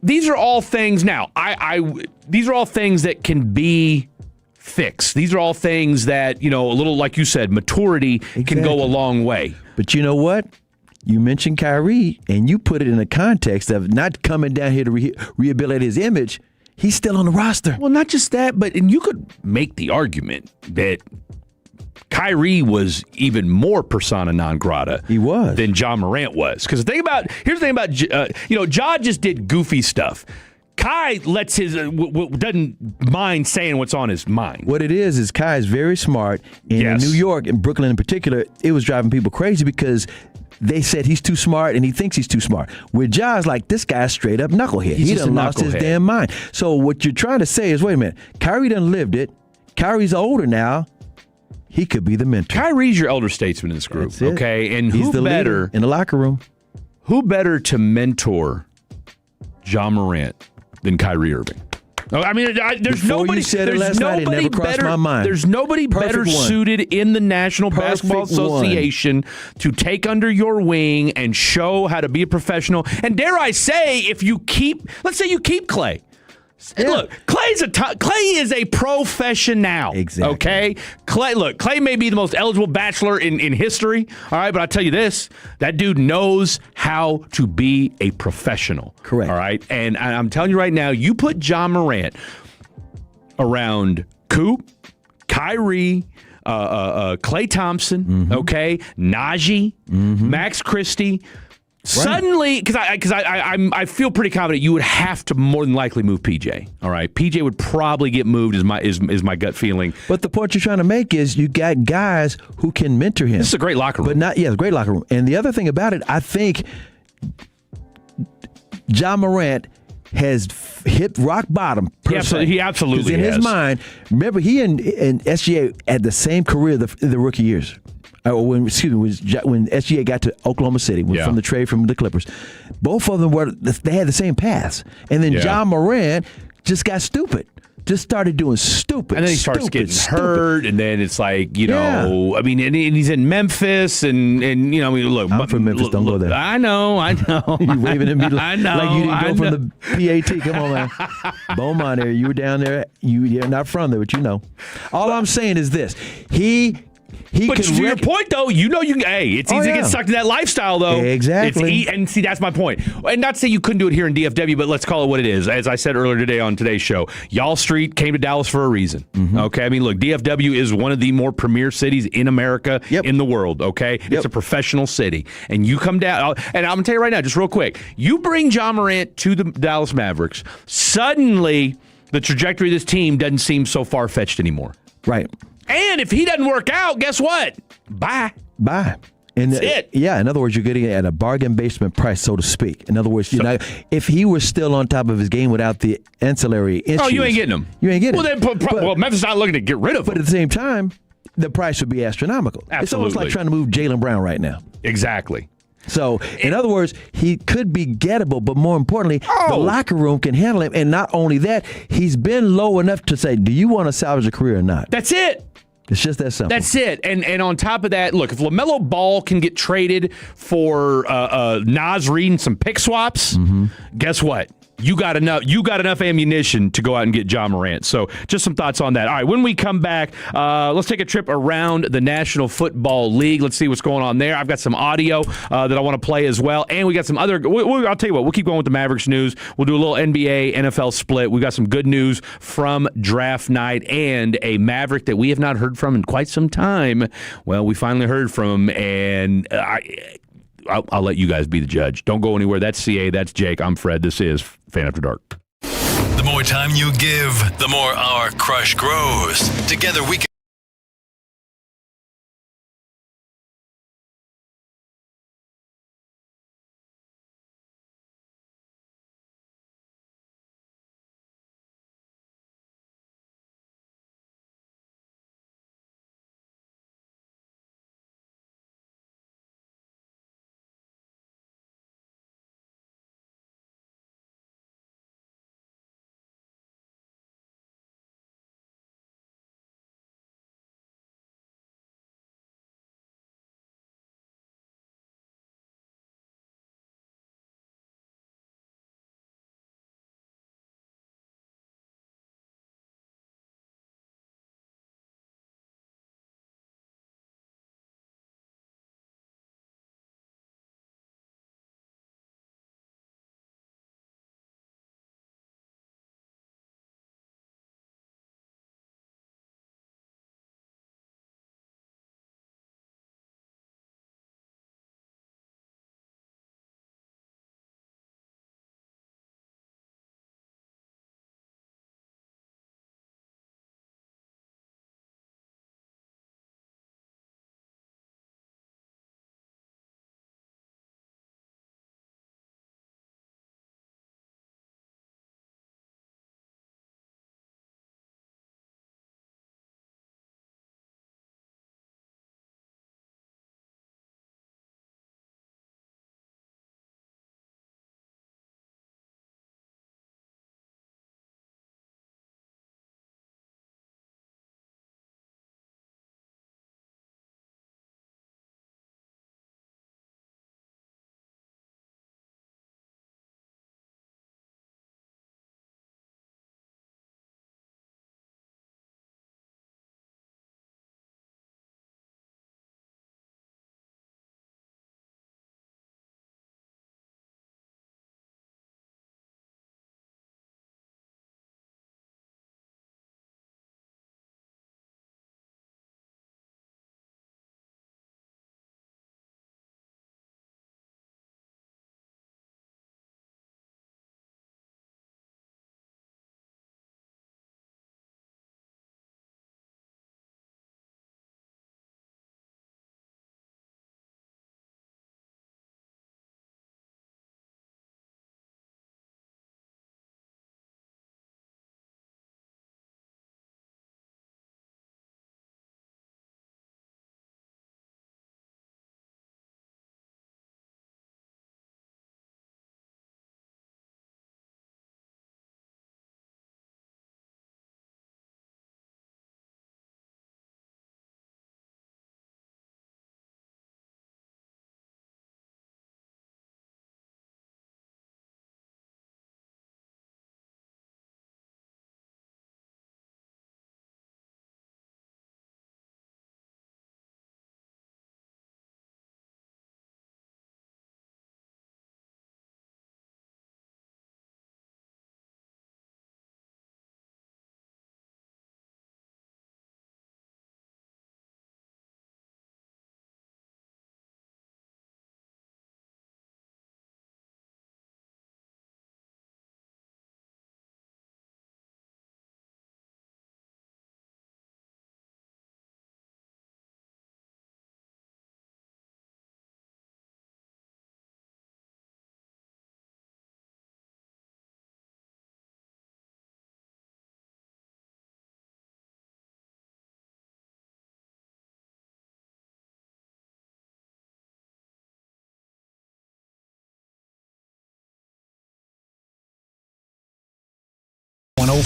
these are all things now. These are all things that can be fixed. These are all things that a little, like you said, maturity can go a long way. But you know what? you mentioned Kyrie, and you put it in the context of not coming down here to rehabilitate his image. He's still on the roster. Well, not just that, but and you could make the argument that Kyrie was even more persona non grata. He was than John Morant was. Because here's the thing about Ja just did goofy stuff. Kai lets doesn't mind saying what's on his mind. What it is Kai is very smart. And in New York, and Brooklyn in particular, it was driving people crazy because they said he's too smart and he thinks he's too smart. With Ja's like, this guy's straight up knucklehead. He done lost his damn mind. So what you're trying to say is, wait a minute, Kyrie done lived it. Kyrie's older now. He could be the mentor. Kyrie's your elder statesman in this group, okay? And he's who the better leader in the locker room? Who better to mentor John Morant than Kyrie Irving? I mean, there's Before nobody. You said it there's last night, it nobody never crossed better. my mind. There's nobody better suited in the National Basketball Association to take under your wing and show how to be a professional. And dare I say, let's say you keep Clay. Yeah. Look, Clay is a professional. Exactly. Okay? Clay may be the most eligible bachelor in history. All right, but I'll tell you this. That dude knows how to be a professional. Correct. All right? And I'm telling you right now, you put John Morant around Coop, Kyrie, Klay Thompson, okay, Najee, Max Christie. Suddenly, because I feel pretty confident you would have to more than likely move PJ. All right, PJ would probably get moved. Is my gut feeling. But the point you're trying to make is you got guys who can mentor him. This is a great locker room, it's a great locker room. And the other thing about it, I think John Morant has hit rock bottom. He absolutely in has. his mind. Remember, he and SGA had the same career the rookie years. When SGA got to Oklahoma City from the trade from the Clippers, both of them they had the same paths, and then John Morant just got stupid. Just started doing stupid. And then he starts getting hurt, and then it's like, I mean, and he's in Memphis, and look. I'm from Memphis, don't go there. I know. You waving at me I know. Like you didn't go from the PAT. Come on, man. Beaumont area. You were down there. You're not from there, but you know. All I'm saying is this. But to your point, though, it's easy to get stuck in that lifestyle, though. Exactly. And see, that's my point. And not to say you couldn't do it here in DFW, but let's call it what it is. As I said earlier today on today's show, Y'all Street came to Dallas for a reason. Okay? I mean, look, DFW is one of the more premier cities in America, in the world, okay? It's a professional city. And you come down, and I'm going to tell you right now, just real quick, you bring John Morant to the Dallas Mavericks, suddenly the trajectory of this team doesn't seem so far-fetched anymore. Right. And if he doesn't work out, guess what? Bye. And that's it. Yeah, in other words, you're getting it at a bargain basement price, so to speak. In other words, if he was still on top of his game without the ancillary issues. You ain't getting him. You ain't getting him. Well, Memphis is not looking to get rid of him. But at the same time, the price would be astronomical. Absolutely. It's almost like trying to move Jaylen Brown right now. Exactly. So, in other words, he could be gettable, but more importantly, the locker room can handle him. And not only that, he's been low enough to say, do you want to salvage a career or not? That's it. It's just that simple. That's it. And on top of that, look, if LaMelo Ball can get traded for Nas Reed and some pick swaps, guess what? You got enough ammunition to go out and get John Morant. So just some thoughts on that. All right, when we come back, let's take a trip around the National Football League. Let's see what's going on there. I've got some audio that I want to play as well. And we got some other I'll tell you what, we'll keep going with the Mavericks news. We'll do a little NBA, NFL split. We've got some good news from draft night and a Maverick that we have not heard from in quite some time. Well, we finally heard from him, and I'll let you guys be the judge. Don't go anywhere. That's CA. That's Jake. I'm Fred. This is Fan After Dark. The more time you give, the more our crush grows. Together we can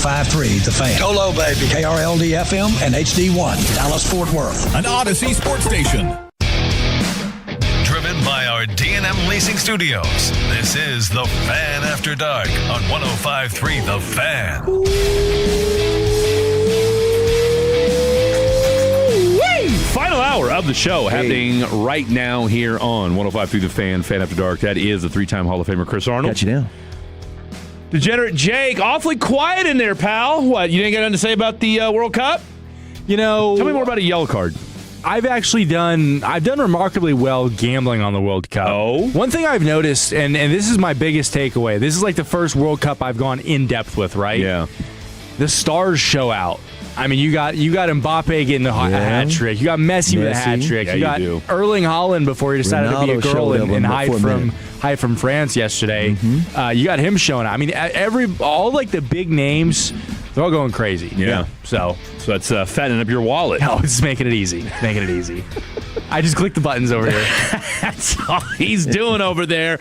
105.3 The Fan. Dolo, baby. KRLD-FM and HD1, Dallas-Fort Worth. An Odyssey sports station. Driven by our D&M Leasing Studios, this is The Fan After Dark on 105.3 The Fan. Final hour of the show happening right now here on 105.3 The Fan, Fan After Dark. That is the three-time Hall of Famer Chris Arnold. Got you down. Degenerate Jake, awfully quiet in there, pal. What, you didn't got nothing to say about the World Cup? You know, tell me more about a yellow card. I've done remarkably well gambling on the World Cup. Oh? One thing I've noticed, and this is my biggest takeaway, this is like the first World Cup I've gone in depth with, right? Yeah. The stars show out. I mean, you got Mbappe getting a hat trick. You got Messi with a hat trick. Yeah, you got Erling Haaland before he decided to be a girl and hide from France yesterday. You got him showing out. I mean, all like the big names, they're all going crazy. Yeah. So that's fattening up your wallet. No, it's making it easy. I just clicked the buttons over here. That's all he's doing over there.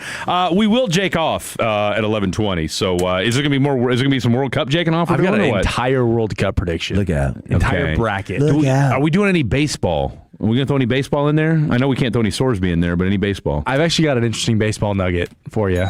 We will jake off at 11:20. So is there gonna be more? Is there gonna be some World Cup jaking off? I've got an entire World Cup prediction. Look out! Entire bracket. Look out! Are we doing any baseball? Are we gonna throw any baseball in there? I know we can't throw any Sorsby in there, but any baseball? I've actually got an interesting baseball nugget for you.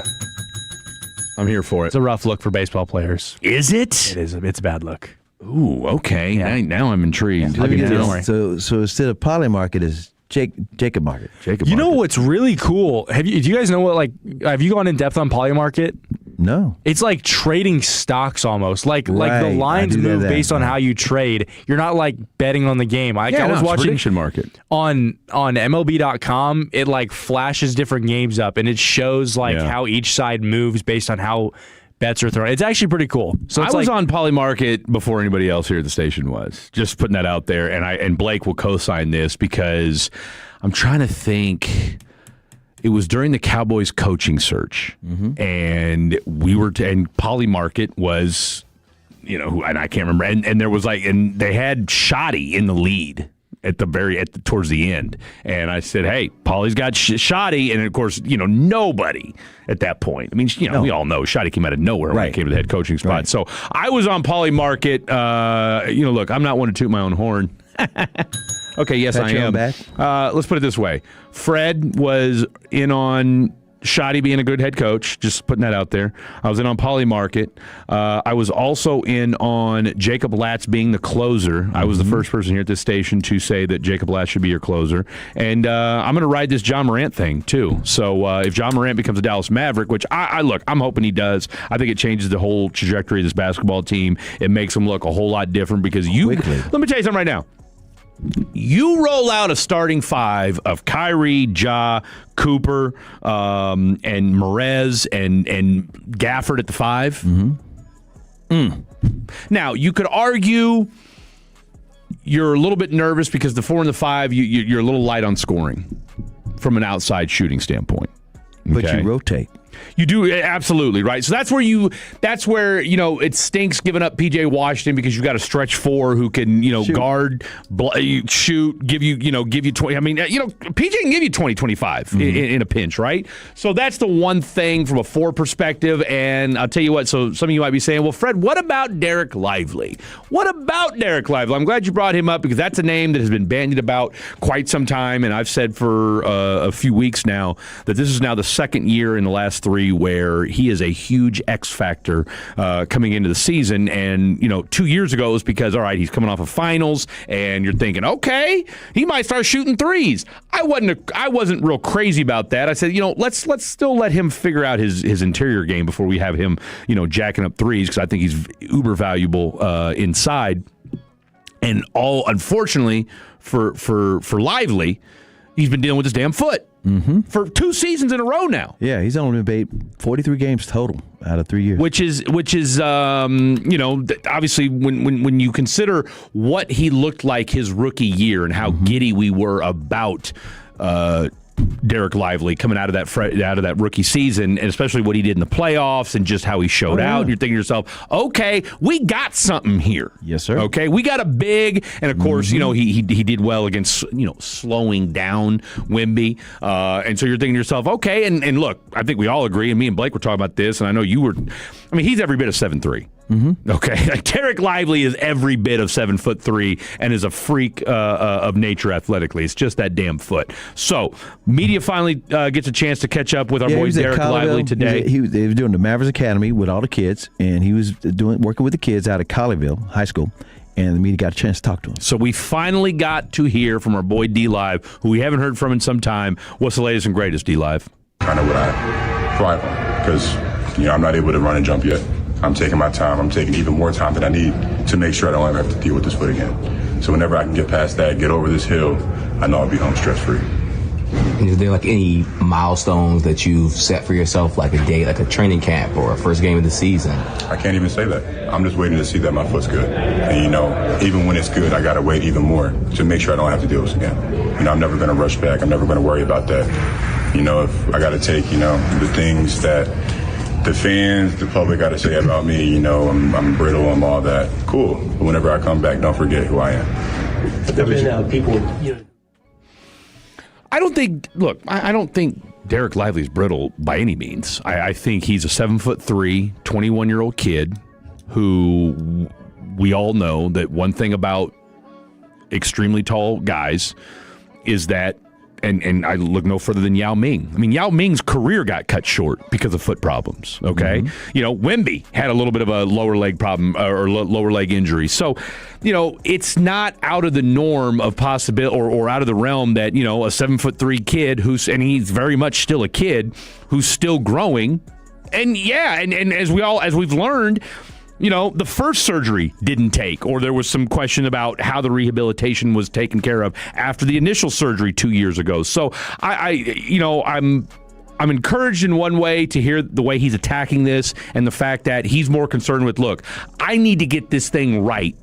I'm here for it. It's a rough look for baseball players. Is it? It is. It's a bad look. Ooh, okay. Yeah. Now I'm intrigued. Yeah. So instead of Poly Market is Jacob Market. You know what's really cool? Do you guys know what, have you gone in depth on Poly Market? No. It's like trading stocks almost. Like the lines move based on how you trade. You're not like betting on the game. I was watching prediction market on MLB.com. It like flashes different games up and it shows how each side moves based on how bets are thrown. It's actually pretty cool. So I was on Poly Market before anybody else here at the station was. Just putting that out there, and Blake will co-sign this because I'm trying to think. It was during the Cowboys coaching search, and we were and Poly Market was, and I can't remember, and there was and they had Shoddy in the lead towards the end, and I said, "Hey, Poly's got Shoddy," and of course, nobody at that point. I mean, we all know Shoddy came out of nowhere when he came to the head coaching spot. Right. So I was on Poly Market. Look, I'm not one to toot my own horn. Okay, yes, I am. Let's put it this way: Fred was in on Shoddy being a good head coach, just putting that out there. I was in on Poly Market. I was also in on Jacob Latz being the closer. I was the first person here at this station to say that Jacob Latz should be your closer. And I'm going to ride this John Morant thing, too. So if John Morant becomes a Dallas Maverick, which I'm hoping he does, I think it changes the whole trajectory of this basketball team. It makes them look a whole lot different because let me tell you something right now. You roll out a starting five of Kyrie, Ja, Cooper, and Merez and Gafford at the five. Now, you could argue you're a little bit nervous because the 4 and the 5, you're a little light on scoring from an outside shooting standpoint. But you rotate. You do, absolutely, right? So that's where it stinks giving up P.J. Washington because you've got a stretch 4 who can, guard, shoot, give you 20. I mean, P.J. can give you 20, 25 in a pinch, right? So that's the one thing from a 4 perspective. And I'll tell you what, so some of you might be saying, well, Fred, what about Derek Lively? I'm glad you brought him up because that's a name that has been bandied about quite some time. And I've said for a few weeks now that this is now the second year in the last 3 where he is a huge X factor coming into the season. And 2 years ago it was because, all right, he's coming off of finals, and you're thinking, okay, he might start shooting threes. I wasn't real crazy about that. I said, let's still let him figure out his interior game before we have him, jacking up threes, because I think he's uber valuable inside. And unfortunately for Lively, he's been dealing with his damn foot. For 2 seasons in a row now. Yeah, he's only made 43 games total out of 3 years. Which is obviously when you consider what he looked like his rookie year and how giddy we were about Derek Lively coming out of that rookie season, and especially what he did in the playoffs and just how he showed out. And you're thinking to yourself, okay, we got something here. Yes, sir. Okay, we got a big, and of course, he did well against slowing down Wemby, and so you're thinking to yourself, okay, and look, I think we all agree, and me and Blake were talking about this, and I know you were. I mean, he's every bit of 7'3". Okay, like Derek Lively is every bit of 7'3" and is a freak of nature athletically. It's just that damn foot. So media finally gets a chance to catch up with our boy Derek Lively today. He was doing the Mavericks Academy with all the kids, and he was working with the kids out of Colleyville High School. And the media got a chance to talk to him. So we finally got to hear from our boy D-Live, who we haven't heard from in some time. What's the latest and greatest, D-Live? Kind of what I thrive on, because I'm not able to run and jump yet. I'm taking my time. I'm taking even more time than I need to make sure I don't ever have to deal with this foot again. So whenever I can get past that, get over this hill, I know I'll be home stress-free. Is there like any milestones that you've set for yourself, like a day, like a training camp or a first game of the season? I can't even say that. I'm just waiting to see that my foot's good. And, even when it's good, I got to wait even more to make sure I don't have to deal with this again. I'm never going to rush back. I'm never going to worry about that. If I got to take, the things that the fans, the public got to say about me, I'm brittle, I'm all that. Cool. But whenever I come back, don't forget who I am. There have been people, I don't think Derek Lively's brittle by any means. I think he's a 7'3", 21-year-old kid who we all know that one thing about extremely tall guys is that, and I look no further than Yao Ming. I mean, Yao Ming's career got cut short because of foot problems, okay? Wemby had a little bit of a lower leg problem or lower leg injury. So, it's not out of the norm of possibility or out of the realm that, a 7'3" kid and he's very much still a kid who's still growing. And as we've learned, the first surgery didn't take, or there was some question about how the rehabilitation was taken care of after the initial surgery 2 years ago. So I'm encouraged in one way to hear the way he's attacking this and the fact that he's more concerned with, look, I need to get this thing right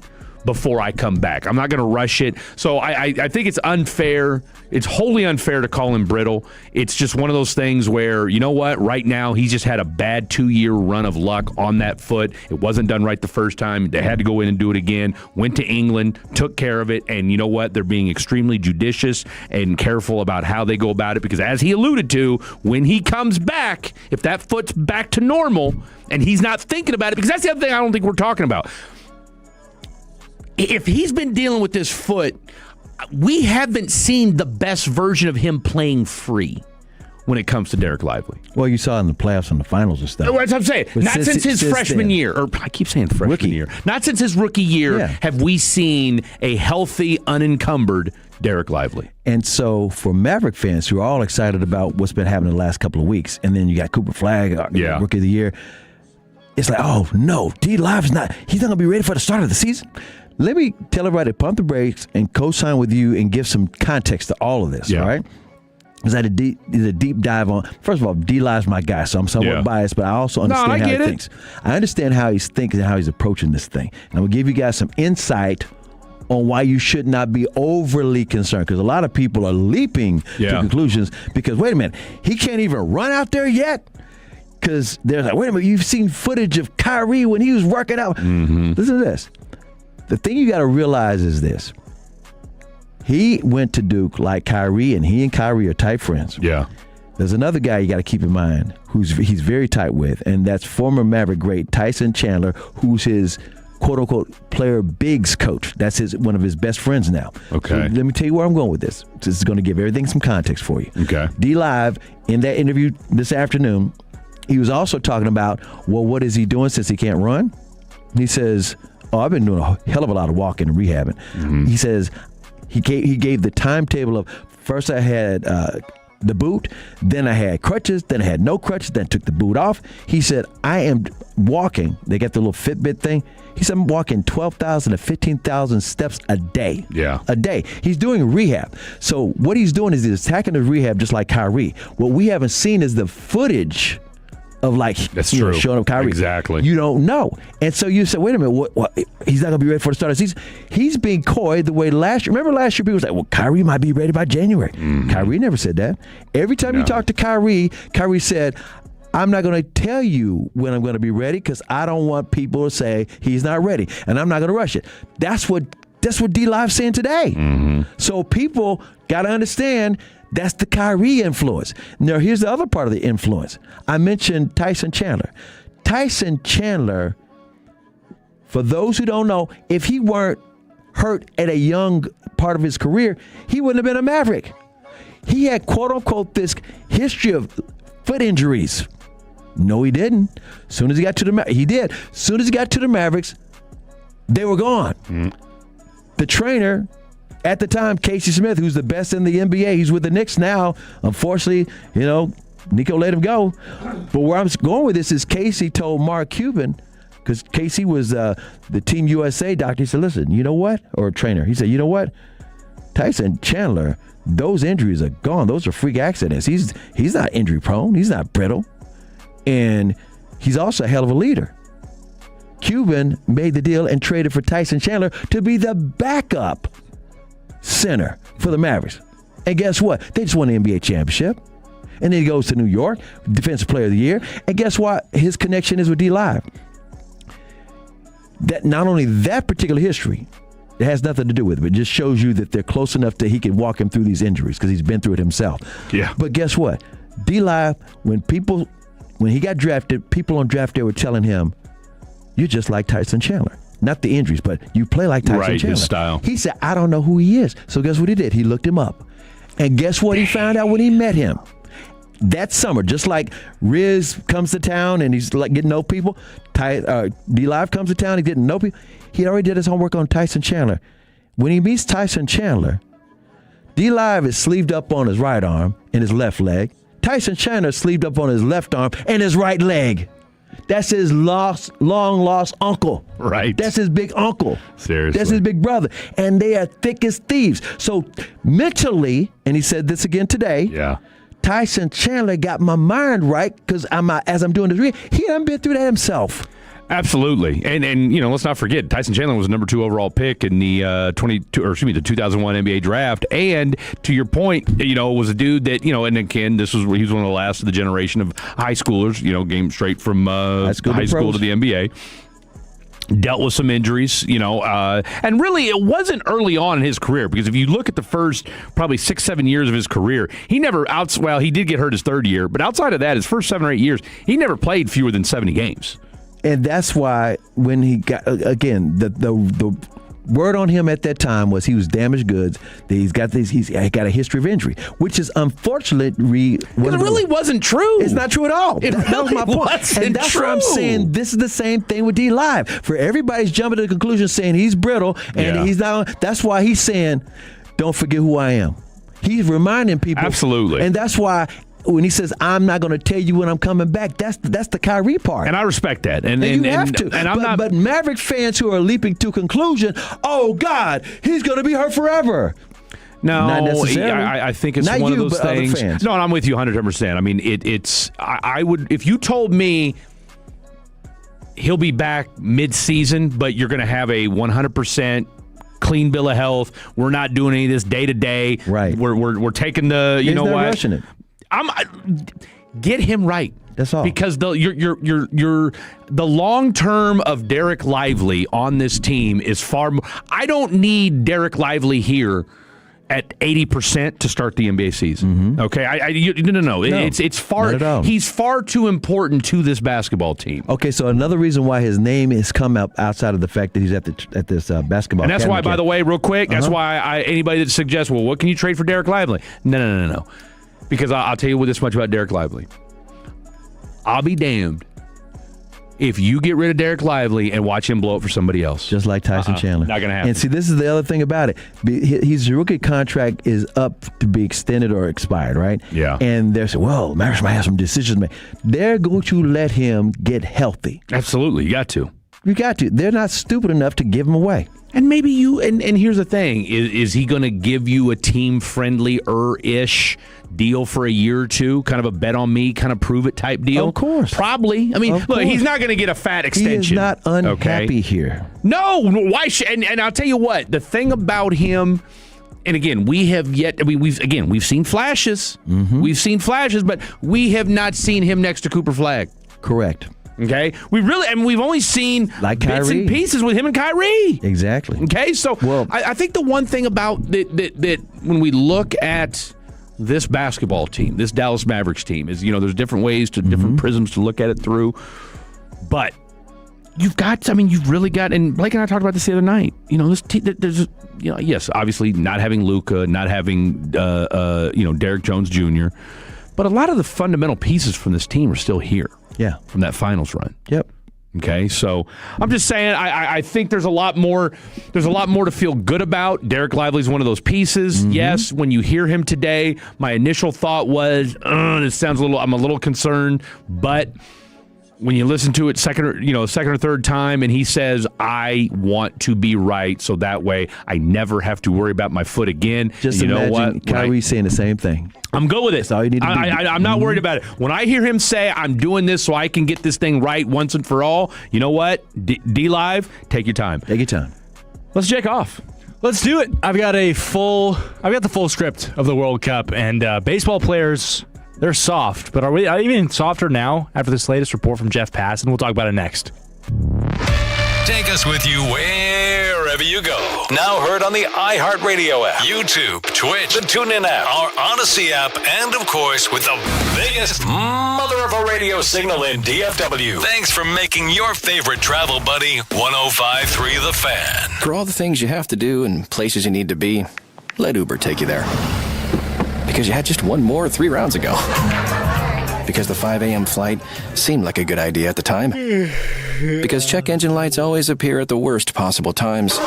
before I come back. I'm not going to rush it. So I think it's unfair. It's wholly unfair to call him brittle. It's just one of those things where, right now he's just had a bad 2-year run of luck on that foot. It wasn't done right the first time. They had to go in and do it again. Went to England, took care of it, and they're being extremely judicious and careful about how they go about it, because as he alluded to, when he comes back, if that foot's back to normal and he's not thinking about it, because that's the other thing I don't think we're talking about. If he's been dealing with this foot, we haven't seen the best version of him playing free when it comes to Derek Lively. Well, you saw in the playoffs and the finals and stuff. That's what I'm saying. But Not since his freshman year, or I keep saying freshman year. Not since his rookie year have we seen a healthy, unencumbered Derek Lively. And so for Maverick fans who are all excited about what's been happening the last couple of weeks, and then you got Cooper Flagg, Rookie of the Year, it's like, oh, no, D-Live's he's not going to be ready for the start of the season. Let me tell everybody to pump the brakes and co-sign with you and give some context to all of this, all right? Because I did a deep dive on, first of all, D-Live's my guy, so I'm somewhat biased, but I also understand how he thinks. I understand how he's thinking and how he's approaching this thing. And I'm going to give you guys some insight on why you should not be overly concerned, because a lot of people are leaping to conclusions because, wait a minute, he can't even run out there yet? Because they're like, wait a minute, you've seen footage of Kyrie when he was working out. Listen to this. The thing you got to realize is this. He went to Duke like Kyrie, and he and Kyrie are tight friends. Yeah. There's another guy you got to keep in mind he's very tight with, and that's former Maverick great Tyson Chandler, who's his quote-unquote player bigs coach. That's one of his best friends now. Okay. So let me tell you where I'm going with this. This is going to give everything some context for you. Okay. D-Live, in that interview this afternoon, he was also talking about, well, what is he doing since he can't run? He says, I've been doing a hell of a lot of walking and rehabbing. He says he gave the timetable of, first I had the boot, then I had crutches, then I had no crutches, then took the boot off. He said, I am walking. They got the little Fitbit thing. He said, I'm walking 12,000 to 15,000 steps a day. Yeah. A day. He's doing rehab. So what he's doing is he's attacking his rehab just like Kyrie. What we haven't seen is the footage of that's true. Showing up Kyrie. Exactly. You don't know. And so you say, wait a minute, what he's not going to be ready for the start of the season. He's being coy the way last year. Remember last year people was like, well, Kyrie might be ready by January. Kyrie never said that. Every time you talk to Kyrie said, I'm not going to tell you when I'm going to be ready because I don't want people to say he's not ready, and I'm not going to rush it. That's what D-Live's saying today. So people got to understand that's the Kyrie influence. Now, here's the other part of the influence. I mentioned Tyson Chandler. Tyson Chandler For those who don't know, if he weren't hurt at a young part of his career, he wouldn't have been a Maverick. He had, quote unquote, this history of foot injuries. No, he didn't. Soon as he got to the Mavericks, they were gone. The trainer at the time, Casey Smith, who's the best in the NBA, he's with the Knicks now. Unfortunately, Nico let him go. But where I'm going with this is Casey told Mark Cuban, because Casey was the Team USA doctor. He said, listen, you know what? Or trainer. He said, you know what? Tyson Chandler, those injuries are gone. Those are freak accidents. He's not injury prone. He's not brittle. And he's also a hell of a leader. Cuban made the deal and traded for Tyson Chandler to be the backup center for the Mavericks. And guess what? They just won the NBA championship. And then he goes to New York, Defensive Player of the Year. And guess what? His connection is with D-Live. That not only that particular history, it has nothing to do with it, but it just shows you that they're close enough that he can walk him through these injuries because he's been through it himself. Yeah. But guess what? D-Live, when he got drafted, people on draft day were telling him, you're just like Tyson Chandler. Not the injuries, but you play like Tyson Chandler. His style. He said, I don't know who he is. So guess what he did? He looked him up. And guess what he found out when he met him? That summer, just like Riz comes to town and he's like getting to know people, D-Live comes to town, he's getting to know people. He already did his homework on Tyson Chandler. When he meets Tyson Chandler, D-Live is sleeved up on his right arm and his left leg. Tyson Chandler is sleeved up on his left arm and his right leg. That's his long lost uncle. Right. That's his big uncle. Seriously. That's his big brother. And they are thick as thieves. So mentally, and he said this again today. Yeah. Tyson Chandler got my mind right because as I'm doing this read, he hadn't been through that himself. Absolutely, and let's not forget Tyson Chandler was the number 2 overall pick in the the 2001 NBA draft, and to your point, was a dude that and again he was one of the last of the generation of high schoolers, came straight from high school to the NBA. Dealt with some injuries, and really it wasn't early on in his career because if you look at the first probably 6-7 years of his career, he never he did get hurt his third year, but outside of that, his first 7 or 8 years, he never played fewer than 70 games. And that's why when he got, again, the word on him at that time was he was damaged goods. That he's got a history of injury, which is unfortunately it really wasn't true. It's not true at all. That was my point. And that's why I'm saying this is the same thing with D-Live. For everybody's jumping to the conclusion saying he's brittle and he's not. That's why he's saying, don't forget who I am. He's reminding people. Absolutely. And that's why when he says, I'm not going to tell you when I'm coming back, that's the Kyrie part. And I respect that. And you have to. And I'm not. But Maverick fans who are leaping to conclusion, oh, God, he's going to be hurt forever. No, not necessarily. I think it's not one you, of those but things. Other fans. No, and I'm with you 100%. I mean, I would, if you told me he'll be back mid-season, but you're going to have a 100% clean bill of health. We're not doing any of this day to day. Right. We're taking the. You know what? Rushing it. Get him right. That's all. Because the long term of Derek Lively on this team is far more. I don't need Derek Lively here at 80% to start the NBA season. Mm-hmm. Okay, no. It's far. Not at all. He's far too important to this basketball team. Okay, so another reason why his name has come up outside of the fact that he's at this basketball. And that's why, by the way, real quick, that's Uh-huh. why anybody that suggests, well, what can you trade for Derek Lively? No. Because I'll tell you this much about Derek Lively. I'll be damned if you get rid of Derek Lively and watch him blow up for somebody else. Just like Tyson Chandler. Not going to happen. And see, this is the other thing about it. His rookie contract is up to be extended or expired, right? Yeah. And they're saying, well, Mavericks might have some decisions to make. They're going to let him get healthy. Absolutely. You got to. You got to. They're not stupid enough to give him away. And maybe and here's the thing, is he going to give you a team-friendly-ish deal for a year or two, kind of a bet on me, kind of prove it type deal? Of course. Probably. I mean, look, he's not going to get a fat extension. He is not unhappy here. No. Why and I'll tell you what, the thing about him, and again, we've seen flashes. Mm-hmm. We've seen flashes, but we have not seen him next to Cooper Flagg. Correct. Okay, we've only seen like bits Kyrie. and pieces with him and Kyrie. Exactly. Okay, so I think the one thing about that when we look at this basketball team, this Dallas Mavericks team, is there's different ways to different prisms to look at it through, but you've really got, and Blake and I talked about this the other night. Yes, obviously not having Luka, not having, Derek Jones Jr., but a lot of the fundamental pieces from this team are still here. Yeah. From that finals run. Yep. Okay, so I'm just saying I think there's a lot more to feel good about. Derek Lively's one of those pieces. Mm-hmm. Yes, when you hear him today, my initial thought was, I'm a little concerned, but when you listen to it second or third time and he says, I want to be right so that way I never have to worry about my foot again. Just imagine Kyrie saying the same thing. I'm good with it. That's all you need to do. I'm not worried about it. When I hear him say, I'm doing this so I can get this thing right once and for all, you know what? D-Live, take your time. Take your time. Let's check off. Let's do it. I've got the full script of the World Cup, and baseball players, they're soft. But are we even softer now after this latest report from Jeff Passan? We'll talk about it next. Take us with you wherever you go. Now heard on the iHeartRadio app, YouTube, Twitch, the TuneIn app, our Odyssey app, and of course with the biggest mother of a radio signal in DFW. Thanks for making your favorite travel buddy 105.3 The Fan. For all the things you have to do and places you need to be, let Uber take you there. Because you had just one more 3 rounds ago. Because the 5 a.m. flight seemed like a good idea at the time. Because check engine lights always appear at the worst possible times.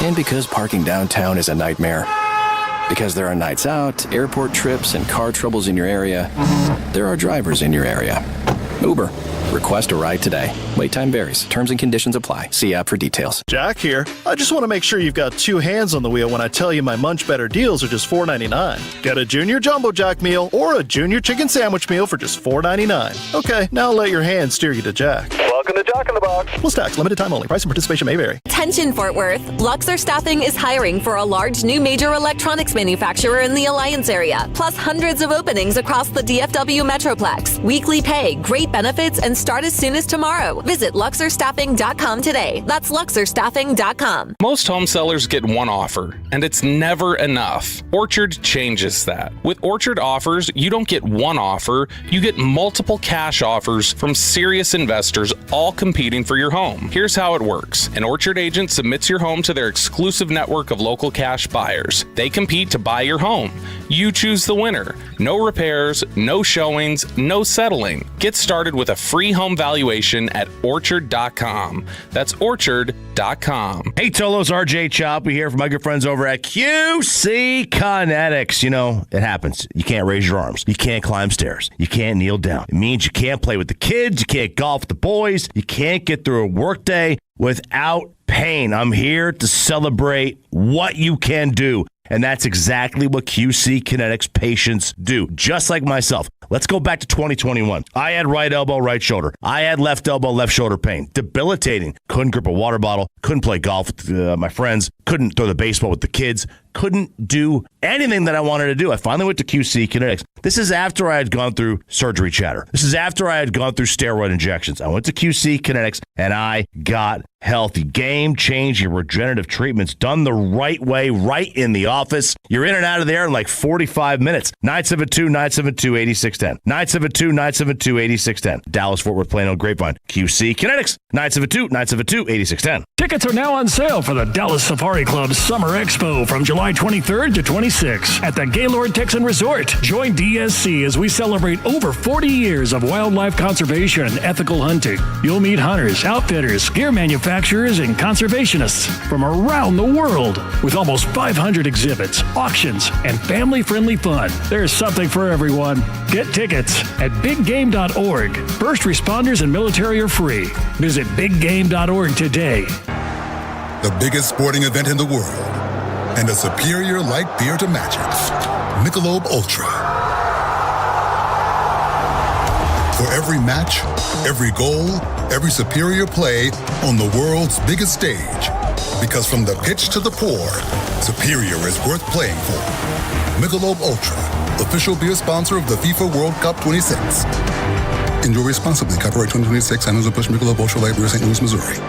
And because parking downtown is a nightmare. Because there are nights out, airport trips, and car troubles in your area, there are drivers in your area. Uber. Request a ride today. Wait time varies. Terms and conditions apply. See app for details. Jack here. I just want to make sure you've got 2 hands on the wheel when I tell you my Munch Better deals are just $4.99. Get a Junior Jumbo Jack meal or a Junior Chicken Sandwich meal for just $4.99. Okay, now let your hands steer you to Jack. Welcome to Jack in the Box. Plus tax. Limited time only. Price and participation may vary. Attention Fort Worth. Luxor Staffing is hiring for a large new major electronics manufacturer in the Alliance area. Plus hundreds of openings across the DFW Metroplex. Weekly pay, great benefits, and start as soon as tomorrow. Visit LuxorStaffing.com today. That's LuxorStaffing.com. Most home sellers get one offer, and it's never enough. Orchard changes that. With Orchard offers, you don't get one offer, you get multiple cash offers from serious investors, all competing for your home. Here's how it works. An Orchard agent submits your home to their exclusive network of local cash buyers. They compete to buy your home. You choose the winner. No repairs, no showings, no settling. Get started with a free home valuation at orchard.com. That's orchard.com. Hey, Tolos, RJ Choppy here from my good friends over at QC Kinetics. You know, it happens. You can't raise your arms. You can't climb stairs. You can't kneel down. It means you can't play with the kids. You can't golf with the boys. You can't get through a workday without pain. I'm here to celebrate what you can do. And that's exactly what QC Kinetics patients do, just like myself. Let's go back to 2021. I had right elbow, right shoulder. I had left elbow, left shoulder pain. Debilitating. Couldn't grip a water bottle. Couldn't play golf with my friends. Couldn't throw the baseball with the kids. Couldn't do anything that I wanted to do. I finally went to QC Kinetics. This is after I had gone through surgery chatter. This is after I had gone through steroid injections. I went to QC Kinetics, and I got healthy. Game-changing regenerative treatments done the right way, right in the office. You're in and out of there in like 45 minutes. 972-972-8610. 972-972-8610. Dallas, Fort Worth, Plano, Grapevine. QC Kinetics. 972-972-8610. Tickets are now on sale for the Dallas Safari Club Summer Expo from July 23rd to 26th at the Gaylord Texan Resort. Join DSC as we celebrate over 40 years of wildlife conservation and ethical hunting. You'll meet hunters, outfitters, gear manufacturers, and conservationists from around the world. With almost 500 exhibits, auctions, and family-friendly fun, there's something for everyone. Get tickets at biggame.org. First responders and military are free. Visit biggame.org today. The biggest sporting event in the world, and a superior light beer to match it. Michelob Ultra. For every match, every goal, every superior play on the world's biggest stage. Because from the pitch to the pour, superior is worth playing for. Michelob Ultra, official beer sponsor of the FIFA World Cup 26. Enjoy responsibly. Copyright 2026. Anheuser-Busch Michelob Ultra Light Beer, St. Louis, Missouri.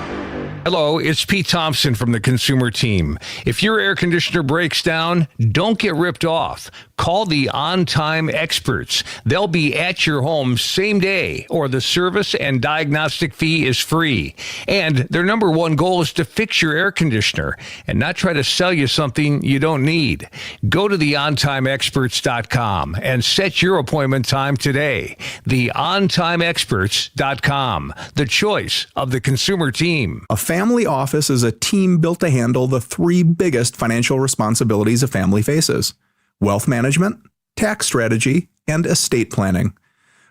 Hello, it's Pete Thompson from the Consumer Team. If your air conditioner breaks down, don't get ripped off. Call the On-Time Experts. They'll be at your home same day, or the service and diagnostic fee is free. And their number one goal is to fix your air conditioner and not try to sell you something you don't need. Go to theontimeexperts.com and set your appointment time today. Theontimeexperts.com, the choice of the consumer team. A family office is a team built to handle the three biggest financial responsibilities a family faces: wealth management, tax strategy, and estate planning.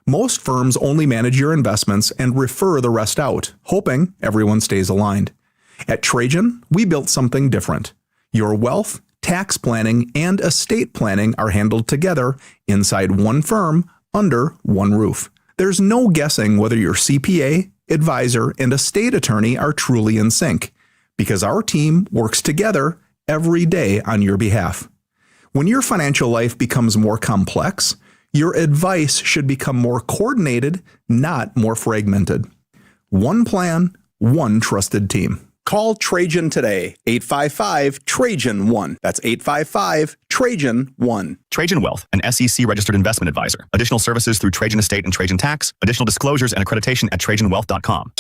Most firms only manage your investments and refer the rest out, hoping everyone stays aligned. At Trajan, we built something different. Your wealth, tax planning, and estate planning are handled together inside one firm under one roof. There's no guessing whether your CPA, advisor, and estate attorney are truly in sync, because our team works together every day on your behalf. When your financial life becomes more complex, your advice should become more coordinated, not more fragmented. One plan, one trusted team. Call Trajan today, 855-TRAJAN-1. That's 855-TRAJAN-1. Trajan Wealth, an SEC-registered investment advisor. Additional services through Trajan Estate and Trajan Tax. Additional disclosures and accreditation at TrajanWealth.com.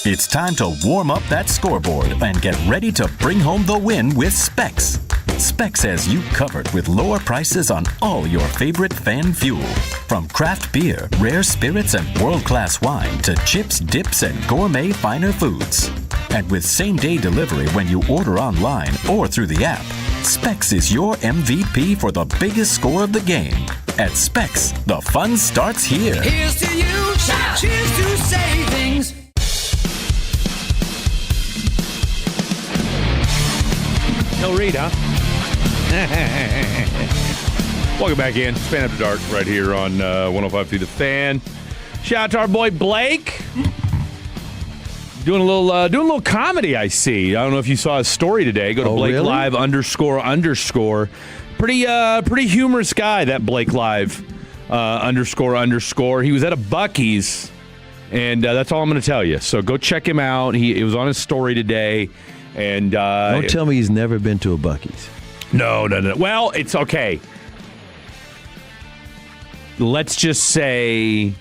It's time to warm up that scoreboard and get ready to bring home the win with Specs. Specs has you covered with lower prices on all your favorite fan fuel. From craft beer, rare spirits, and world-class wine to chips, dips, and gourmet finer foods. And with same-day delivery when you order online or through the app, Specs is your MVP for the biggest score of the game. At Specs, the fun starts here. Here's to you, cheers to savings. No read, huh? Welcome back in. Fan After Dark right here on 105.3 The Fan. Shout out to our boy Blake. Doing a little comedy, I see. I don't know if you saw his story today. Go to Blake really? Live __. Pretty humorous guy, that Blake Live __. He was at a Buc-ee's, and that's all I'm going to tell you. So go check him out. He was on his story today. And don't tell me he's never been to a Buc-ee's. No. Well, it's okay. Let's just say,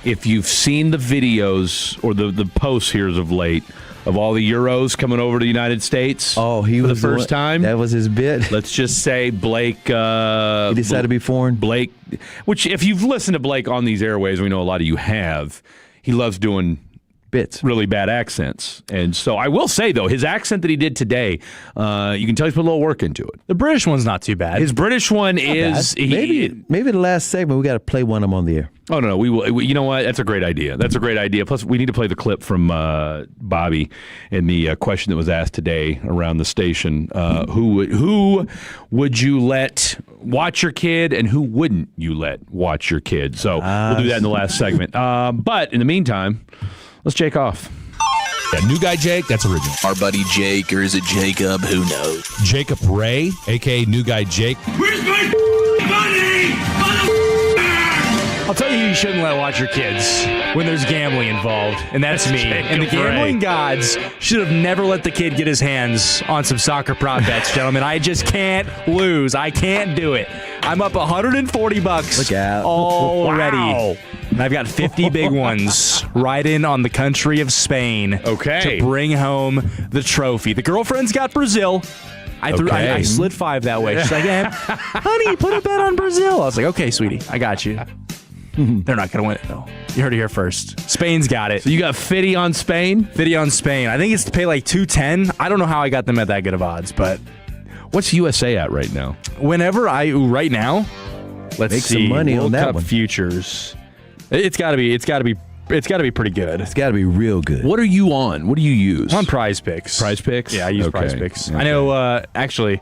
if you've seen the videos or the posts here as of late of all the Euros coming over to the United States for the first time. That was his bit. Let's just say Blake... he decided to be foreign? Blake, which if you've listened to Blake on these airways, we know a lot of you have, he loves doing... bits. Really bad accents. And so I will say, though, his accent that he did today, you can tell he's put a little work into it. The British one's not too bad. His British one is... Maybe the last segment, we got to play one of them on the air. Oh, no. We will. You know what? That's a great idea. Plus, we need to play the clip from Bobby and the question that was asked today around the station. Who would you let watch your kid and who wouldn't you let watch your kid? So we'll do that in the last segment. But in the meantime... let's Jake off. Yeah, new guy Jake, that's original. Our buddy Jake, or is it Jacob? Who knows? Jacob Ray, a.k.a. new guy Jake. Where's my money? I'll tell you who you shouldn't let watch your kids when there's gambling involved, and that's me. And the gambling gods should have never let the kid get his hands on some soccer prop bets, gentlemen. I just can't lose. I can't do it. I'm up $140 Look out. already. Wow. And I've got 50 big ones right in on the country of Spain to bring home the trophy. The girlfriend's got Brazil. I slid 5 that way. She's like, hey, honey, put a bet on Brazil. I was like, okay, sweetie, I got you. They're not going to win it, though. You heard it here first. Spain's got it. So you got 50 on Spain? 50 on Spain. I think it's to pay like 210. I don't know how I got them at that good of odds, but... what's USA at right now? Right now, let's make see. some money World on that Cup one. Futures. It's got to be pretty good. It's got to be real good. What are you on? What do you use? I'm on Prize Picks. Prize Picks? Yeah, I use Prize Picks. I know, actually,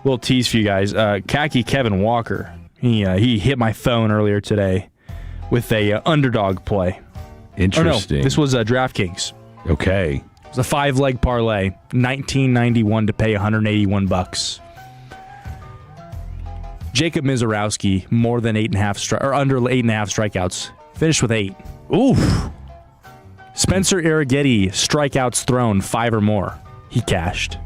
little tease for you guys. Khaki Kevin Walker, he hit my phone earlier today with a underdog play. Interesting. No, this was DraftKings. Okay. It was a 5-leg parlay, $19.91 to pay $181. Jacob Mizorowski, more than under 8.5 strikeouts. Finished with 8. Oof. Spencer Arrighetti, strikeouts thrown 5 or more. He cashed.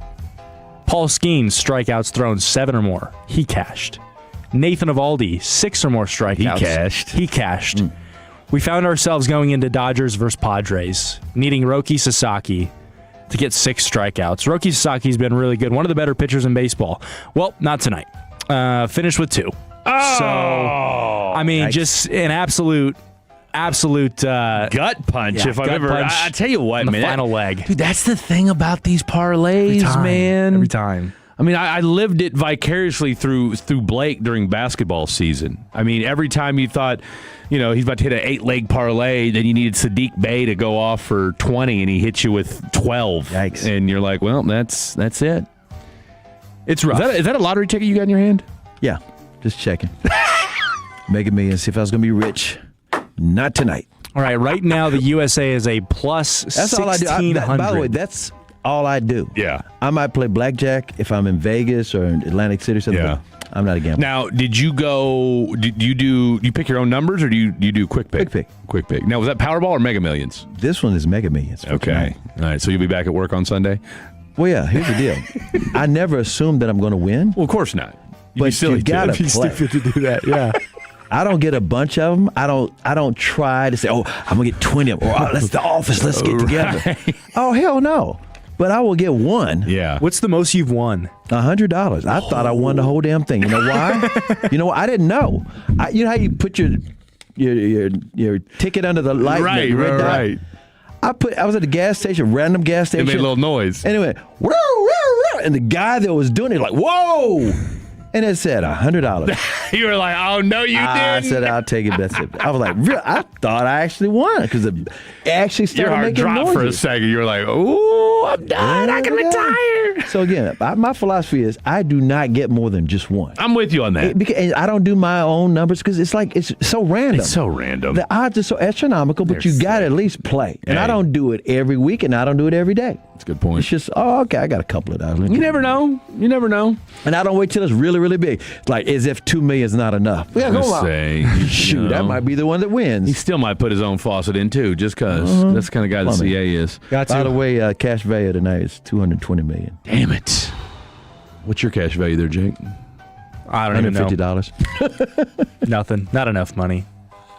Paul Skeens, strikeouts thrown 7 or more. He cashed. Nathan Eovaldi, 6 or more strikeouts. He cashed. We found ourselves going into Dodgers versus Padres, needing Roki Sasaki to get 6 strikeouts. Roki Sasaki's been really good, one of the better pitchers in baseball. Well, not tonight. Finished with 2. Oh! So, I mean, just an absolute gut punch. Yeah, if I've gut ever, punch I tell you what, on man, the final leg. Dude, that's the thing about these parlays, man. Every time. I mean, I lived it vicariously through Blake during basketball season. I mean, every time you thought, he's about to hit an 8-leg parlay, then you needed Sadiq Bey to go off for 20, and he hits you with 12. Yikes. And you're like, well, that's it. It's rough. Is that a lottery ticket you got in your hand? Yeah, just checking. Make it me and see if I was going to be rich. Not tonight. All right, right now the USA is a plus That's all I do. 1,600. By the way, that's all I do. Yeah. I might play blackjack if I'm in Vegas or in Atlantic City or something. Yeah. I'm not a gambler. Now, did you go? Did you pick your own numbers, or do you do quick pick? Quick pick. Now, was that Powerball or Mega Millions? This one is Mega Millions. Okay. All right. So you'll be back at work on Sunday. Well, yeah. Here's the deal. I never assume that I'm going to win. Well, of course not. But you gotta play. Stupid to do that. Yeah. I don't get a bunch of them. I don't try to say, oh, I'm gonna get 20 of them. Or let's the office. Let's get together. Right. Oh hell no. But I will get one. Yeah. What's the most you've won? $100. I thought I won the whole damn thing. You know why? I didn't know. You know how you put your ticket under the light? Right. Right. I was at a gas station, random gas station. It made a little noise. And it went, woo, woo, woo, and the guy that was doing it like, whoa. And it said $100. You were like, oh, no, you didn't. I said, I'll take it. That's it. I was like, really? I thought I actually won because it actually started Your heart making dropped noises. for a second. You were like, oh, I'm done. I can retire. So again, my philosophy is I do not get more than just one. I'm with you on that. And I don't do my own numbers because it's so random. It's so random. The odds are so astronomical, but you got to at least play. And I don't do it every week, and I don't do it every day. That's a good point. It's just, okay, I got a couple of dollars. You never know. You never know. And I don't wait till it's really, really big. Like as if 2 million is not enough. Yeah, go on. Shoot, that might be the one that wins. He still might put his own faucet in too, just because that's the kind of guy the CA is. By the way, cash value tonight is $220 million. Damn it! What's your cash value there, Jake? I don't even know. $150. Nothing. Not enough money.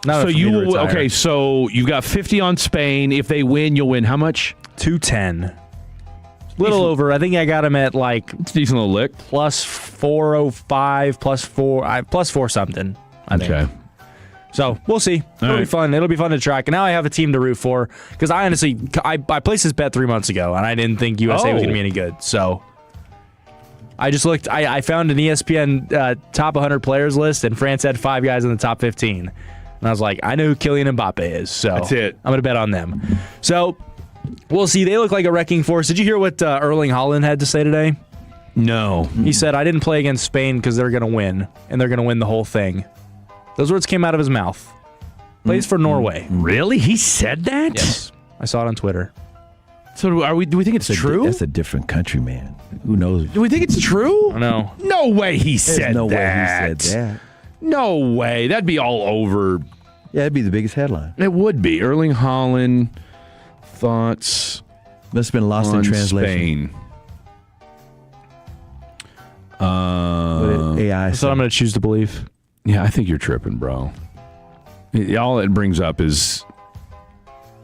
Not So enough for me to retire. okay? So you've got 50 on Spain. If they win, you'll win how much? 210. Little over. I think I got him at like it's a decent little lick. Plus 405, plus 4 something. I think. Okay. So we'll see. It'll be fun. It'll be fun to track. And now I have a team to root for because I honestly I placed this bet 3 months ago and I didn't think USA was going to be any good. So I just looked. I found an ESPN top 100 players list and France had 5 guys in the top 15. And I was like, I know who Kylian Mbappe is. So that's it. I'm going to bet on them. So we'll see. They look like a wrecking force. Did you hear what Erling Haaland had to say today? No. He said, I didn't play against Spain because they're going to win, and they're going to win the whole thing. Those words came out of his mouth. Plays for Norway. Really? He said that? Yes. I saw it on Twitter. So do we think it's true? That's a different country, man. Who knows? Do we think it's true? I know. No way he There's said no that. way he said that. No way. That'd be all over. Yeah, it'd be the biggest headline. It would be. Erling Haaland thoughts Must have been lost in translation. Spain. What did AI That's what I'm going to choose to believe. Yeah, I think you're tripping, bro. All it brings up is,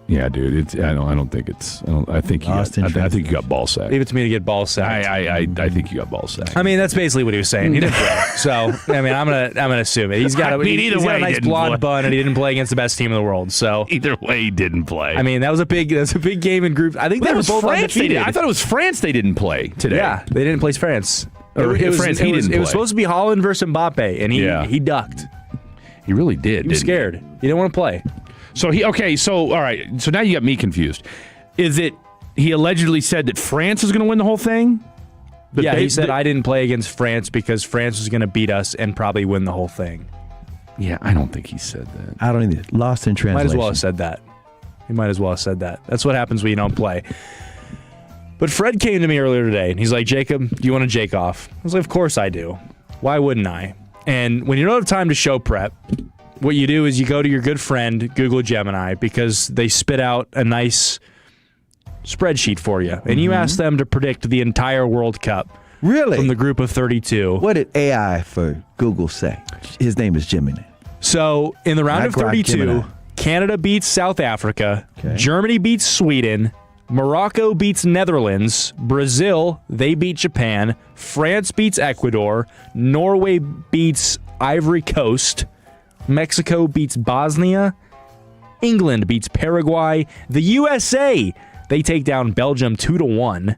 yeah, dude. I don't think it's. I think you got ball sack. Leave it to me to get ball sacked. I think you got ball sack. I mean, that's basically what he was saying. He didn't play. So, I mean, I'm gonna assume it. He's got a nice blonde bun, and he didn't play against the best team in the world. So either way, he didn't play. I mean, that was a big game in group. I think they were both undefeated. I thought it was France they didn't play today. Yeah, they didn't place France. It was supposed to be Haaland versus Mbappe, and he ducked. He really did. He was scared. He didn't want to play. So all right. So now you got me confused. Is it he allegedly said that France is going to win the whole thing? He said I didn't play against France because France was going to beat us and probably win the whole thing. Yeah, I don't think he said that. I don't either. Lost in translation. Might as well have said that. He might as well have said that. That's what happens when you don't play. But Fred came to me earlier today, and he's like, Jacob, do you want to Jake off? I was like, of course I do. Why wouldn't I? And when you don't have time to show prep, what you do is you go to your good friend, Google Gemini, because they spit out a nice spreadsheet for you. And you ask them to predict the entire World Cup Really? From the group of 32. What did AI for Google say? His name is Gemini. So in the round Not of Grok, 32, Gemini. Canada beats South Africa. Germany beats Sweden. Morocco beats Netherlands. Brazil, they beat Japan. France beats Ecuador. Norway beats Ivory Coast. Mexico beats Bosnia. England beats Paraguay. The USA, they take down Belgium 2-1.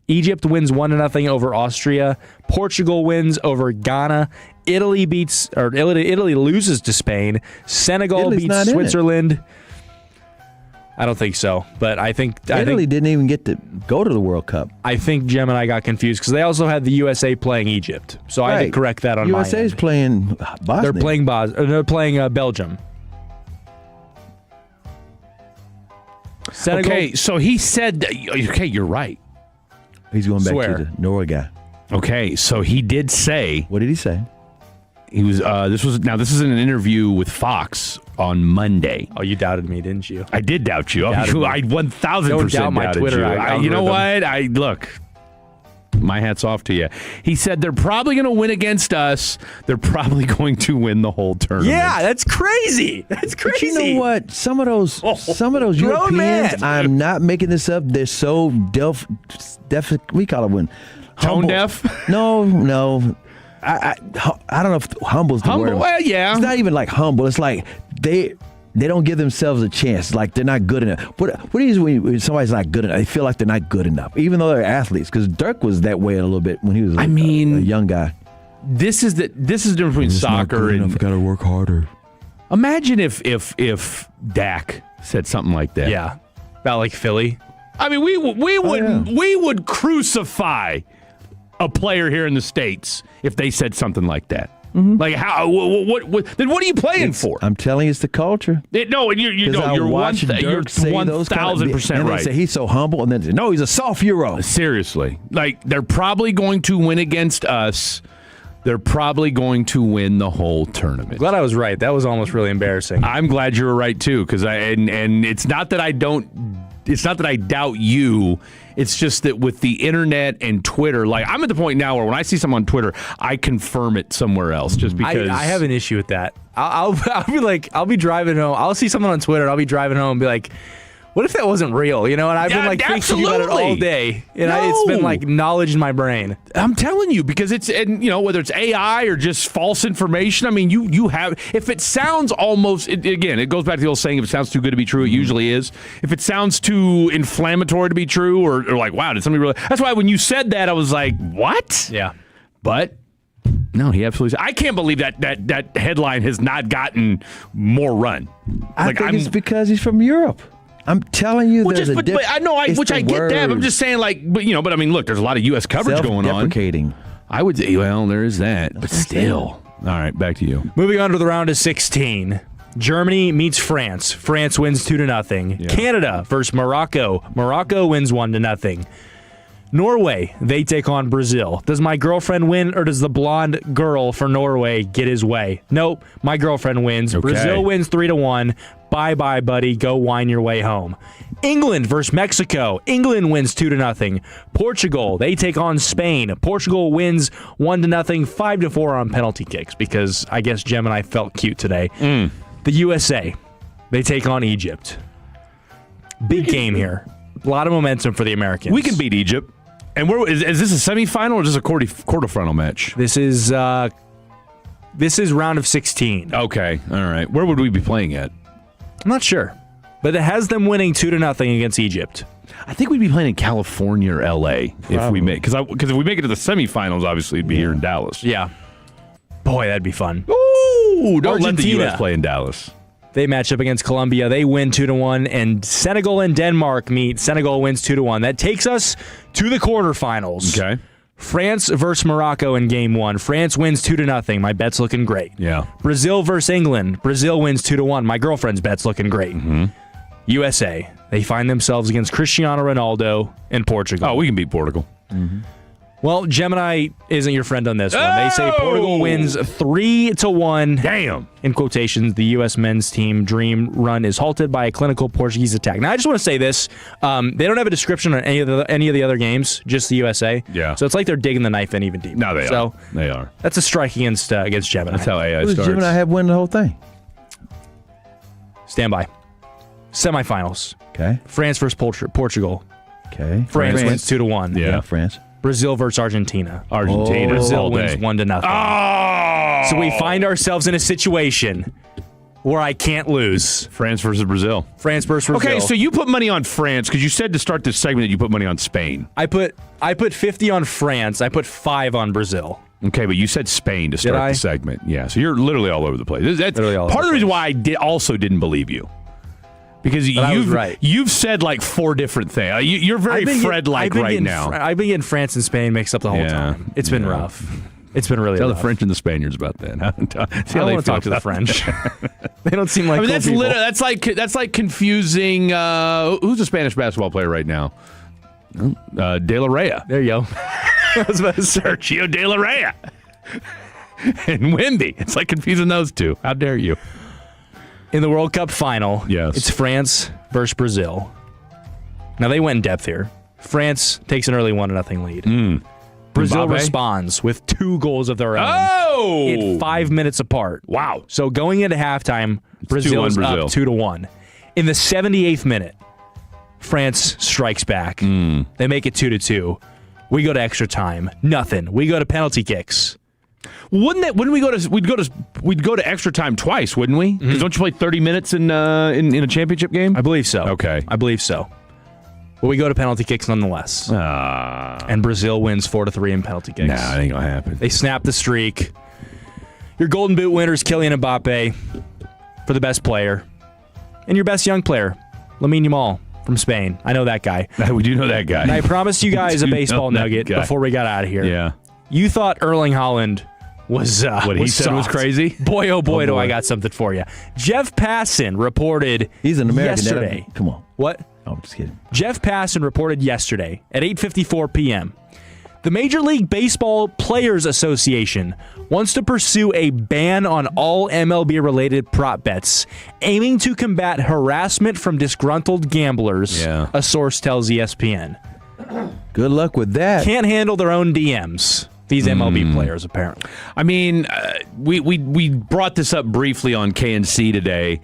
Egypt wins 1-0 over Austria. Portugal wins over Ghana. Italy loses to Spain. Senegal Italy's beats not in it. Switzerland. I don't think so, but I think Italy didn't even get to go to the World Cup. I think Jem and I got confused because they also had the USA playing Egypt, so I had to correct that on my USA is end. playing Bosnia. They're playing Belgium. Senegal, Okay, so he said, okay, you're right. He's going back Swear. to the Norway guy. Okay, so he did say. What did he say? He was. This is in an interview with Fox on Monday. Oh, you doubted me, didn't you? I did doubt you. Doubted me. I 1,000% Don't doubt my doubted Twitter you. algorithm. You know what? Look. My hat's off to you. He said they're probably going to win against us. They're probably going to win the whole tournament. Yeah, that's crazy. That's crazy. But you know what? Some of those Europeans, man. I'm not making this up. They're so deaf. We call it when Tone humble. deaf? No. I don't know if humble's the word. Well, yeah. It's not even like humble. It's like they don't give themselves a chance. Like they're not good enough. What is when somebody's not good enough? They feel like they're not good enough, even though they're athletes. Because Dirk was that way a little bit when he was a young guy. This is the difference between soccer and. Got to work harder. Imagine if Dak said something like that. Yeah, about like Philly. I mean, we would crucify a player here in the States if they said something like that. Like how? What? Then what are you playing for? I'm telling you, it's the culture. No, and you're 1,000% right. They say he's so humble, and then say, no, he's a soft Euro. Seriously, like they're probably going to win against us. They're probably going to win the whole tournament. Glad I was right. That was almost really embarrassing. I'm glad you were right too, because and it's not that I don't. It's not that I doubt you. It's just that with the internet and Twitter, like I'm at the point now where when I see something on Twitter, I confirm it somewhere else just because. I have an issue with that. I'll be like, I'll be driving home. I'll see someone on Twitter. And I'll be driving home and be like, what if that wasn't real? You know, and I've been like thinking about it all day, and it's been like knowledge in my brain. I'm telling you, because it's, and you know, whether it's AI or just false information. I mean, you have, if it sounds almost, again, it goes back to the old saying, if it sounds too good to be true, it usually is. If it sounds too inflammatory to be true, or like, wow, did somebody really? That's why when you said that, I was like, what? Yeah, but. No, he absolutely. I can't believe that headline has not gotten more run. I think it's because he's from Europe. I'm telling you, I get that. But I'm just saying, like, but I mean, look, there's a lot of U.S. coverage going on. Self-deprecating. I would say, well, there is that, but still. All right, back to you. Moving on to the round of 16. Germany meets France. France wins 2-0. Yeah. Canada versus Morocco. Morocco wins 1-0. Norway, they take on Brazil. Does my girlfriend win, or does the blonde girl for Norway get his way? Nope, my girlfriend wins. Okay. Brazil wins 3-1. Bye-bye, buddy. Go whine your way home. England versus Mexico. England wins 2-0. Portugal, they take on Spain. Portugal wins 1-0, 5-4 on penalty kicks, because I guess Jem and I felt cute today. The USA, they take on Egypt. Big game here. A lot of momentum for the Americans. We can beat Egypt. And is this a semifinal or just a quarterfinal match? This is round of 16. Okay, all right. Where would we be playing at? I'm not sure, but it has them winning 2-0 against Egypt. I think we'd be playing in California or LA if we make, because if we make it to the semifinals, obviously it'd be here in Dallas. Yeah, boy, that'd be fun. Ooh, don't Argentina. let the U.S. play in Dallas. They match up against Colombia. They win 2-1, and Senegal and Denmark meet. Senegal wins 2-1. That takes us to the quarterfinals. Okay. France versus Morocco in game 1. France wins 2-0. My bet's looking great. Yeah. Brazil versus England. Brazil wins 2-1. My girlfriend's bet's looking great. USA, they find themselves against Cristiano Ronaldo in Portugal. Oh, we can beat Portugal. Well, Gemini isn't your friend on this one. They say Portugal wins 3-1. Damn. In quotations, the U.S. men's team dream run is halted by a clinical Portuguese attack. Now, I just want to say this. They don't have a description on any of the other games, just the USA. Yeah. So it's like they're digging the knife in even deeper. No, they are. So They are. that's a strike against Gemini. That's how AI Who does starts. Gemini have win the whole thing? Stand by. Semifinals. Okay. France versus Portugal. Okay. France wins 2-1. Yeah. France. Brazil versus Argentina. Argentina. Brazil all wins day. 1-0. Oh! So we find ourselves in a situation where I can't lose. France versus Brazil. France versus Brazil. Okay, so you put money on France because you said to start this segment that you put money on Spain. I put 50 on France. I put 5 on Brazil. Okay, but you said Spain to start I? the segment. Yeah, so you're literally all over the place. That's Literally all over part of the the reason why I also didn't believe you. Because But I was right. you've said like 4 different things. You're very Fred-like right now. I've been getting France and Spain mixed up the whole time. It's been rough. It's been really Tell rough. the French and the Spaniards about that. I don't want to talk to the French. They don't seem like I mean, cool that's people. that's like confusing. Who's a Spanish basketball player right now? De La Rey. There you go. I was about to say. Sergio De La Rey. And Wendy. It's like confusing those two. How dare you? In the World Cup final, Yes. it's France versus Brazil. Now, they went in depth here. France takes an early 1-0 lead. Brazil Mbappe? responds with 2 goals of their own. Oh! In 5 minutes apart. Wow. So going into halftime, Brazil 2-1 is Brazil. up 2-1. In the 78th minute, France strikes back. They make it 2-2. We go to extra time. Nothing. We go to penalty kicks. Wouldn't we go to extra time twice, wouldn't we? Because don't you play 30 minutes in a championship game? I believe so. Okay. I believe so. But we go to penalty kicks nonetheless. And Brazil wins 4-3 in penalty kicks. Nah, it ain't gonna happen. They snap the streak. Your Golden Boot winners, Kylian Mbappe, for the best player. And your best young player, Lamine Yamal from Spain. I know that guy. We do know that guy. And I promised you guys a We do baseball know that nugget guy. before we got out of here. Yeah. You thought Erling Haaland was What he said was soft. crazy? Boy, oh boy, Oh, do boy. I got something for you. Jeff Passan reported He's an American. yesterday. Come on. What? Oh, I'm just kidding. Jeff Passan reported yesterday at 8:54 p.m. The Major League Baseball Players Association wants to pursue a ban on all MLB-related prop bets, aiming to combat harassment from disgruntled gamblers, Yeah. a source tells ESPN. Good luck with that. Can't handle their own DMs, these MLB players, apparently. I mean, we brought this up briefly on KNC today,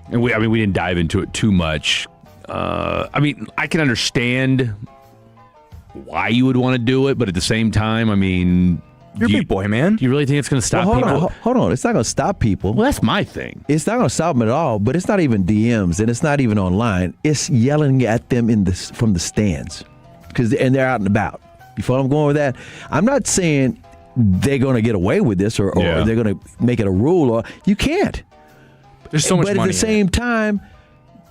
and we didn't dive into it too much. I mean, I can understand why you would want to do it, but at the same time, I mean, you're a big boy, man. Do you really think it's going to stop Well, people? hold on. It's not going to stop people. Well, that's my thing. It's not going to stop them at all. But it's not even DMs, and it's not even online. It's yelling at them from the stands, and they're out and about. You follow what I'm going with that? I'm not saying they're going to get away with this or they're going to make it a rule. Or you can't. There's so much But money at the in same time,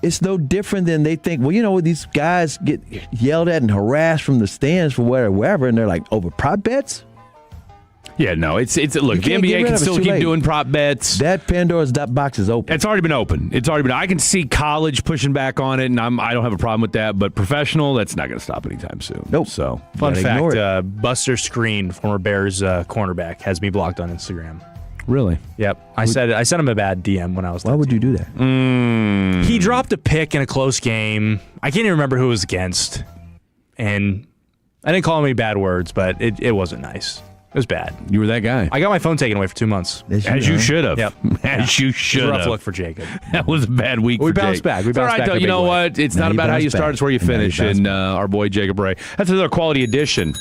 it's no different than they think, well, you know, these guys get yelled at and harassed from the stands for wherever, and they're like, over prop bets? Yeah, no, it's look, the can't get NBA rid can of it. still It's too keep late. doing prop bets. That Pandora's box is open. It's already been open. I can see college pushing back on it, and I don't have a problem with that. But professional, that's not going to stop anytime soon. Nope. So Fun Gotta ignore fact, Buster Screen, former Bears cornerback, has me blocked on Instagram. really, Yep. I sent him a bad DM when I was 13. Why would you do that? He dropped a pick in a close game. I can't even remember who it was against. And I didn't call him any bad words, but it wasn't nice. It was bad. you were that guy. I got my phone taken away for 2 months. As you should have. Yep. As you It was should a rough have. look for Jacob. That was a bad week. We for bounced Jake. back. We It's all bounced right, back though. in a You big know way. what? It's No, not you about how bounced you start; back. it's where you No, you finish. bounced And back. our boy Jacob Ray. That's another quality edition.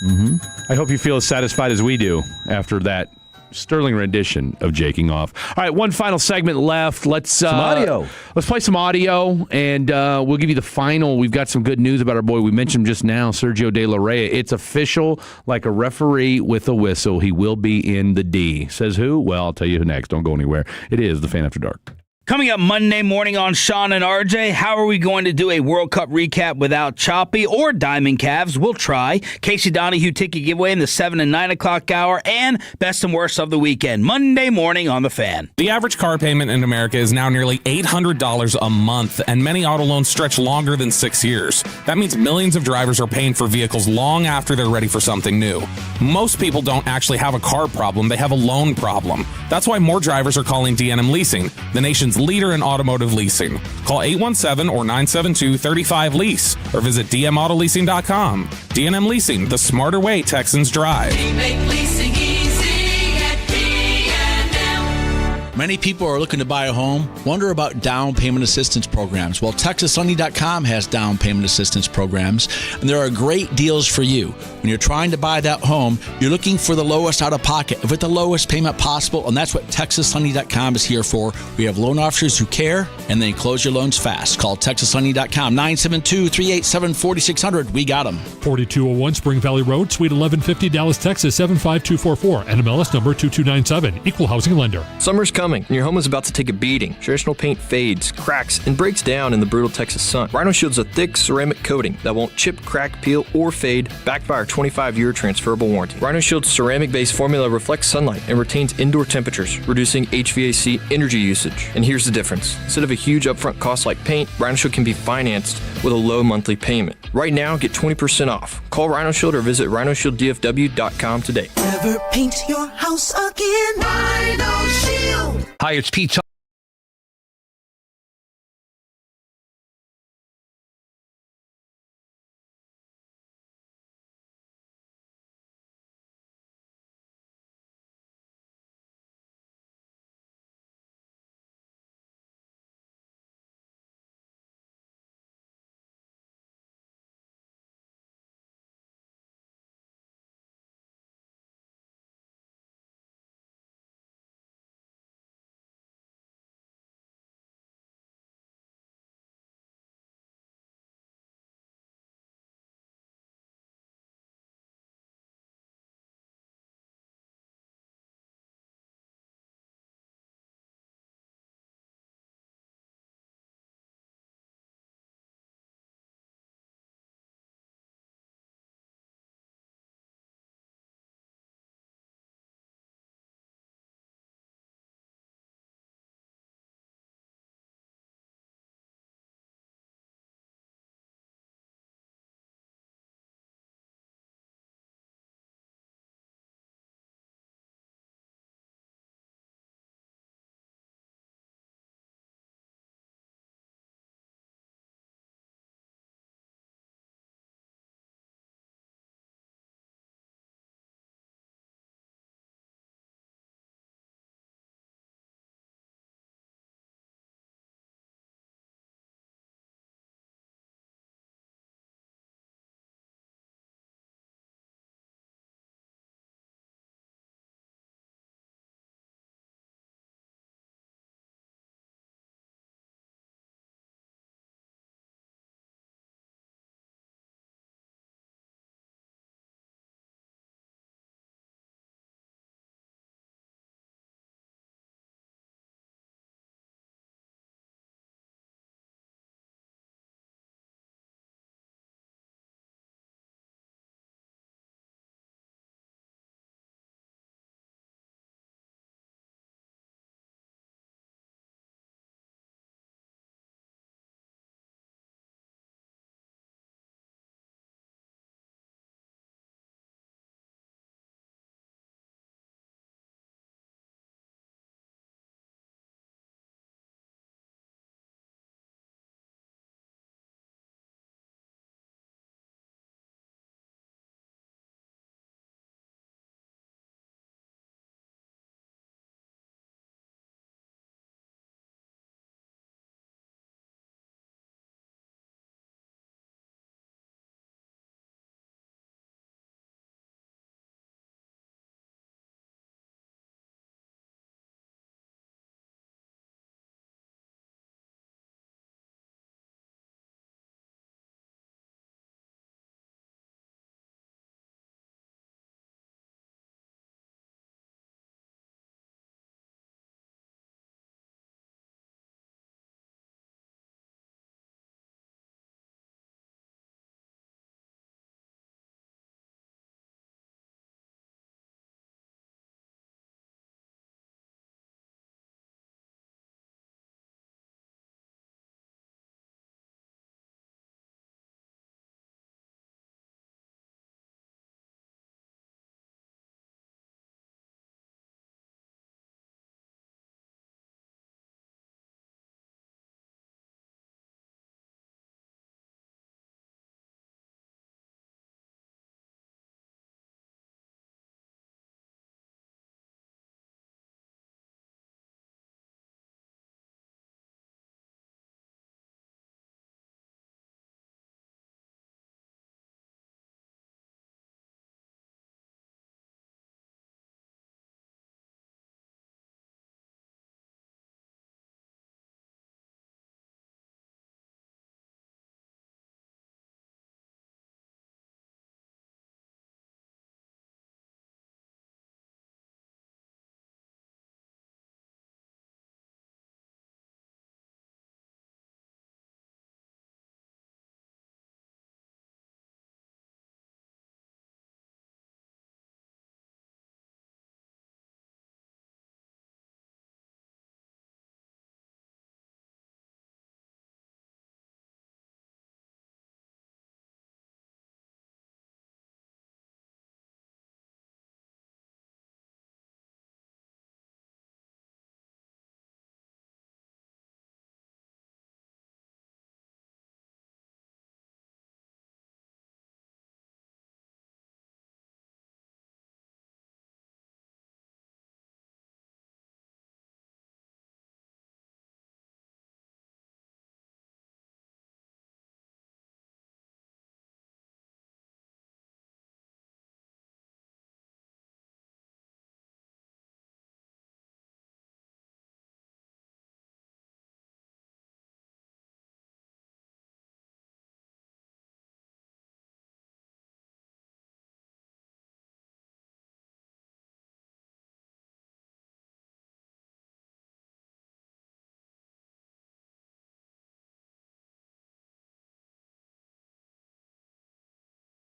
I hope you feel as satisfied as we do after that sterling rendition of Jaking Off. All right, one final segment left. Let's audio. Let's play some audio, and we'll give you the final. We've got some good news about our boy. We mentioned him just now, Sergio De La Rey. It's official, like a referee with a whistle. He will be in the D. Says who? Well, I'll tell you who next. Don't go anywhere. It is the Fan After Dark. Coming up Monday morning on Sean and RJ, how are we going to do a World Cup recap without Choppy or Diamond Calves? We'll try. Casey Donahue ticket giveaway in the 7 and 9 o'clock hour, and best and worst of the weekend. Monday morning on The Fan. The average car payment in America is now nearly $800 a month, and many auto loans stretch longer than 6 years. That means millions of drivers are paying for vehicles long after they're ready for something new. Most people don't actually have a car problem, they have a loan problem. That's why more drivers are calling D&M Leasing, the nation's leader in automotive leasing. Call 817 or 972-35-LEASE or visit dmautoleasing.com. D&M Leasing, the smarter way Texans drive. We make leasing easy at D&M. Many people are looking to buy a home, wonder about down payment assistance programs. Well, TexasLending.com has down payment assistance programs, and there are great deals for you. When you're trying to buy that home, you're looking for the lowest out-of-pocket, with the lowest payment possible, and that's what TexasLending.com is here for. We have loan officers who care, and they close your loans fast. Call TexasLending.com, 972-387-4600. We got them. 4201 Spring Valley Road, Suite 1150, Dallas, Texas, 75244. NMLS number 2297. Equal housing lender. Summer's coming, and your home is about to take a beating. Traditional paint fades, cracks, and breaks down in the brutal Texas sun. Rhino Shield's a thick ceramic coating that won't chip, crack, peel, or fade, backed by our 25-year transferable warranty. Rhino Shield's ceramic-based formula reflects sunlight and retains indoor temperatures, reducing HVAC energy usage. And here's the difference. Instead of a huge upfront cost like paint, Rhino Shield can be financed with a low monthly payment. Right now, get 20% off. Call Rhino Shield or visit rhinoshielddfw.com today. Never paint your house again. Rhino Shield. Hi, it's Pete.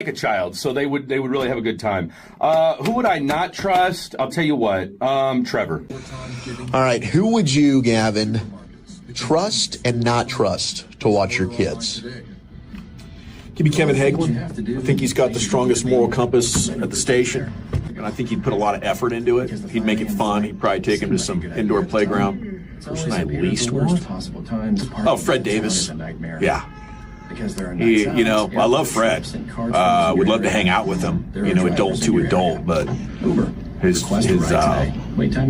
a child, so they would really have a good time. Who would I not trust? I'll tell you what, Trevor. All right, who would you, Gavin, trust and not trust to watch your kids? Give me Kevin Hagelin. I think he's got the strongest moral compass at the station, and I think he'd put a lot of effort into it. He'd make it fun. He'd probably take him to some indoor playground. Person I least want? Oh, Fred Davis. Yeah. He, I love Fred. Would love to hang out with him, adult to adult, but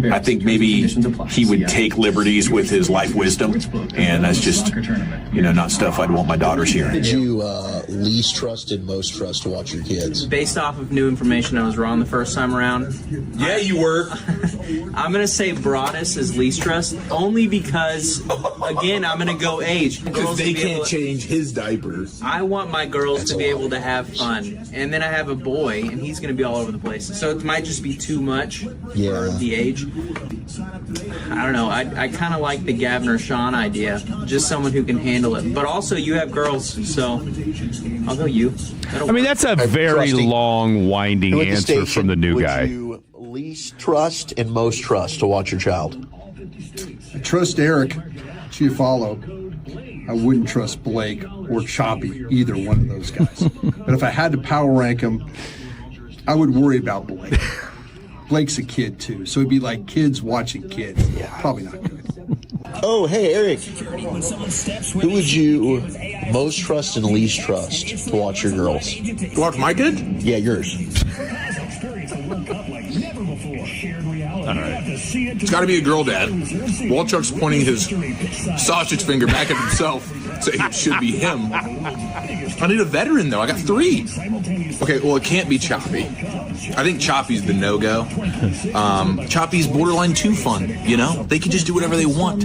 I think maybe he would take liberties with his life wisdom, and that's just, not stuff I'd want my daughters hearing. Who did you least trust and most trust to watch your kids? Based off of new information, I was wrong the first time around. Yeah, you were. I'm going to say Broadus is least trust, only because, again, I'm going to go age. Because they can't change his diapers. I want my girls to be able to have fun. And then I have a boy, and he's going to be all over the place. So it might just be too much for the age. I don't know. I kind of like the Gavin or Sean idea. Just someone who can handle it. But also, you have girls, so I'll go you. That's a very long, winding answer from the new guy. Would you least trust and most trust to watch your child? I trust Eric Chiafalo. I wouldn't trust Blake or Choppy, either one of those guys. But if I had to power rank them, I would worry about Blake. Blake's a kid, too, so it'd be like kids watching kids. Yeah. Probably not good. Oh, hey, Eric. Who would you most trust and least trust to watch your girls? To watch my kid? Yeah, yours. All right. It's got to be a girl dad. Walchuk's pointing his sausage finger back at himself, saying it should be him. I need a veteran, though. I got 3. Okay, well, it can't be Choppy. I think Choppy's the no-go. Choppy's borderline too fun, They can just do whatever they want,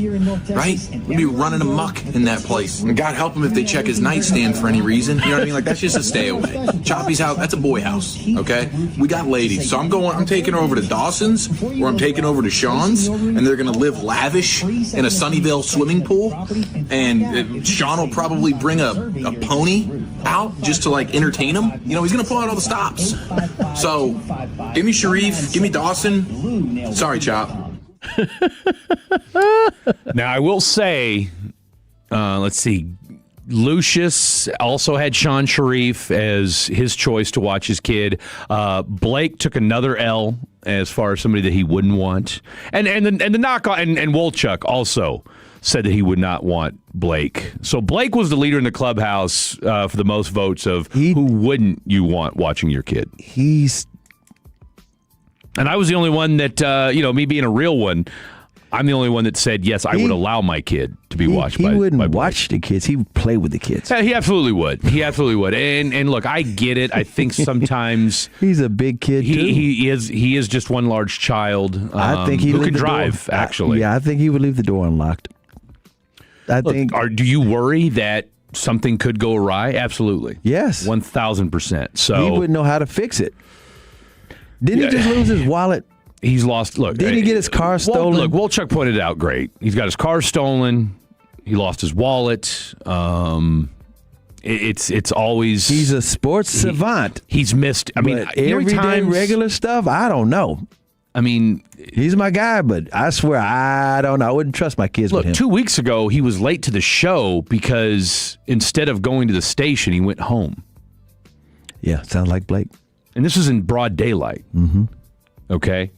right? We'd be running amok in that place. And God help them if they check his nightstand for any reason. You know what I mean? Like, that's just a stay away. Choppy's house, that's a boy house, okay? We got ladies. So I'm taking her over to Dawson's, or I'm taking over to Sean's, and they're going to live lavish in a Sunnyvale swimming pool. And Sean will probably bring a pony out just to, entertain him. He's going to pull out all the stops. So, give me Sharif, give me Dawson. Sorry, Chop. Now, I will say, let's see, Lucius also had Sean Sharif as his choice to watch his kid. Blake took another L as far as somebody that he wouldn't want. And the knock on, and Wolchuk also said that he would not want Blake. So Blake was the leader in the clubhouse for the most votes of who wouldn't you want watching your kid. And I was the only one that, me being a real one, I'm the only one that said, yes, I would allow my kid to be watched by Blake. He wouldn't watch the kids. He would play with the kids. Yeah, he absolutely would. And look, I get it. I think sometimes he's a big kid too. He is just one large child. I think who can drive, actually. I think he would leave the door unlocked. Do you worry that something could go awry? Absolutely. Yes. 1,000%. So he wouldn't know how to fix it. Didn't he just lose his wallet? He's lost. Look, didn't he get his car stolen? Look, Wolchuk pointed it out great. He's got his car stolen. He lost his wallet. It's always he's a sports savant. He's missed. I mean, everyday regular stuff. I don't know. I mean, he's my guy, but I swear I don't know. I wouldn't trust my kids with him. 2 weeks ago, he was late to the show because instead of going to the station, he went home. Yeah, sounds like Blake. And this was in broad daylight. Mm-hmm. Okay?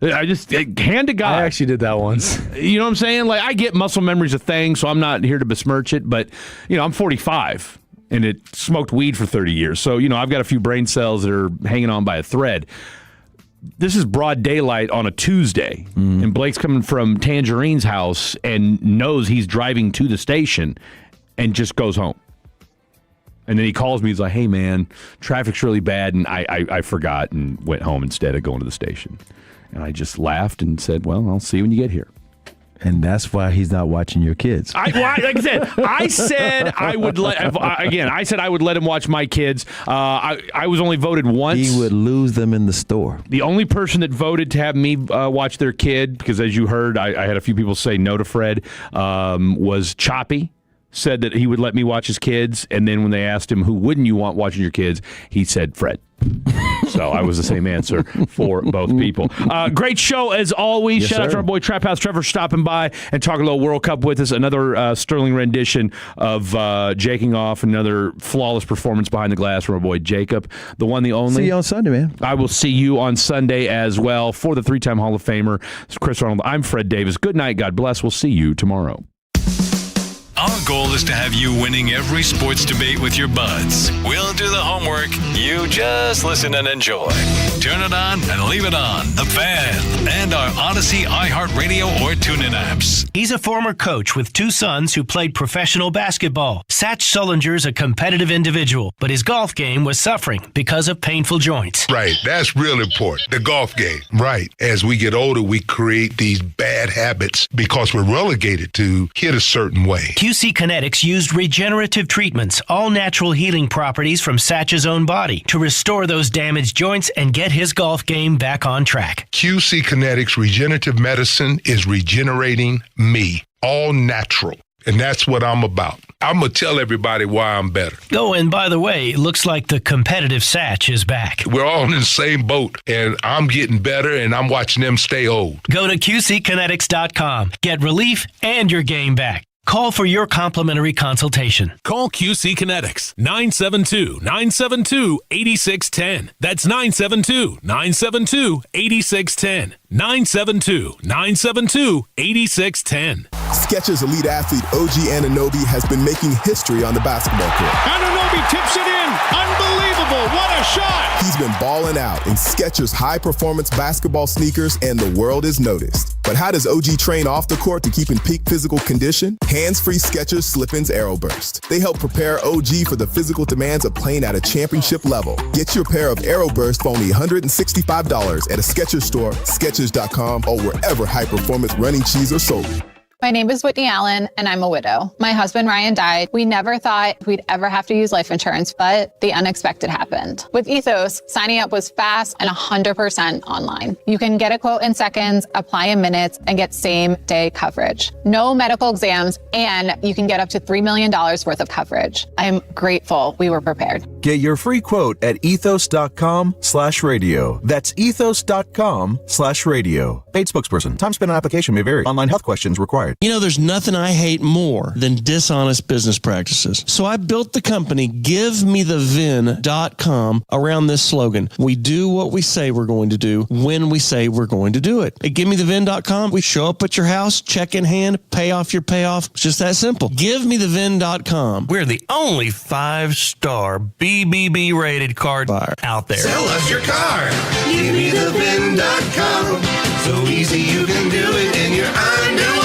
I just, hand to God. I actually did that once. You know what I'm saying? Like, I get muscle memory's a thing, so I'm not here to besmirch it, but, I'm 45, and it smoked weed for 30 years. So, I've got a few brain cells that are hanging on by a thread. This is broad daylight on a Tuesday, and Blake's coming from Tangerine's house and knows he's driving to the station and just goes home. And then he calls me. He's like, hey, man, traffic's really bad, and I forgot and went home instead of going to the station. And I just laughed and said, well, I'll see you when you get here. And that's why he's not watching your kids. Like I said, I would let. I said I would let him watch my kids. I was only voted once. He would lose them in the store. The only person that voted to have me watch their kid, because as you heard, I had a few people say no to Fred, was Choppy. said that he would let me watch his kids, and then when they asked him who wouldn't you want watching your kids, he said Fred. So I was the same answer for both people. Great show as always. Yes, Shout out to sir. our boy Trap House Trevor stopping by and talking a little World Cup with us. Another sterling rendition of Jaking Off. Another flawless performance behind the glass from our boy Jacob. The one, the only. See you on Sunday, man. I will see you on Sunday as well. For the 3-time Hall of Famer, Chris Arnold, I'm Fred Davis. Good night. God bless. We'll see you tomorrow. Our goal is to have you winning every sports debate with your buds. We'll do the homework. You just listen and enjoy. Turn it on and leave it on. The Fan and our Odyssey, iHeartRadio, or TuneIn apps. He's a former coach with 2 sons who played professional basketball. Satch Sullinger's a competitive individual, but his golf game was suffering because of painful joints. Right. That's real important. The golf game. Right. As we get older, we create these bad habits because we're relegated to hit a certain way. QC Kinetics used regenerative treatments, all natural healing properties from Satch's own body, to restore those damaged joints and get his golf game back on track. QC Kinetics Regenerative Medicine is regenerating me, all natural. And that's what I'm about. I'm going to tell everybody why I'm better. Oh, and by the way, it looks like the competitive Satch is back. We're all in the same boat, and I'm getting better, and I'm watching them stay old. Go to QCkinetics.com. Get relief and your game back. Call for your complimentary consultation. Call QC Kinetics 972-972-8610. That's 972-972-8610. 972-972-8610. Skechers elite athlete OG Anunoby has been making history on the basketball court. Anunoby tips it in. Unbelievable. What a shot. He's been balling out in Skechers high-performance basketball sneakers, and the world is noticed. But how does OG train off the court to keep in peak physical condition? Hands-free Skechers Slip-ins Aeroburst. They help prepare OG for the physical demands of playing at a championship level. Get your pair of Aeroburst for only $165 at a Skechers store, Skechers.com, or wherever high-performance running shoes are sold. My name is Whitney Allen, and I'm a widow. My husband, Ryan, died. We never thought we'd ever have to use life insurance, but the unexpected happened. With Ethos, signing up was fast and 100% online. You can get a quote in seconds, apply in minutes, and get same-day coverage. No medical exams, and you can get up to $3 million worth of coverage. I'm grateful we were prepared. Get your free quote at ethos.com/radio. That's ethos.com/radio. Paid spokesperson. Time spent on application may vary. Online health questions required. You know, there's nothing I hate more than dishonest business practices. So I built the company GiveMeTheVin.com around this slogan. We do what we say we're going to do when we say we're going to do it. At GiveMeTheVin.com, we show up at your house, check in hand, pay off your payoff. It's just that simple. GiveMeTheVin.com. We're the only 5-star BBB rated card buyer out there. Sell us your car. GiveMeTheVin.com. So easy you can do it in your underwear.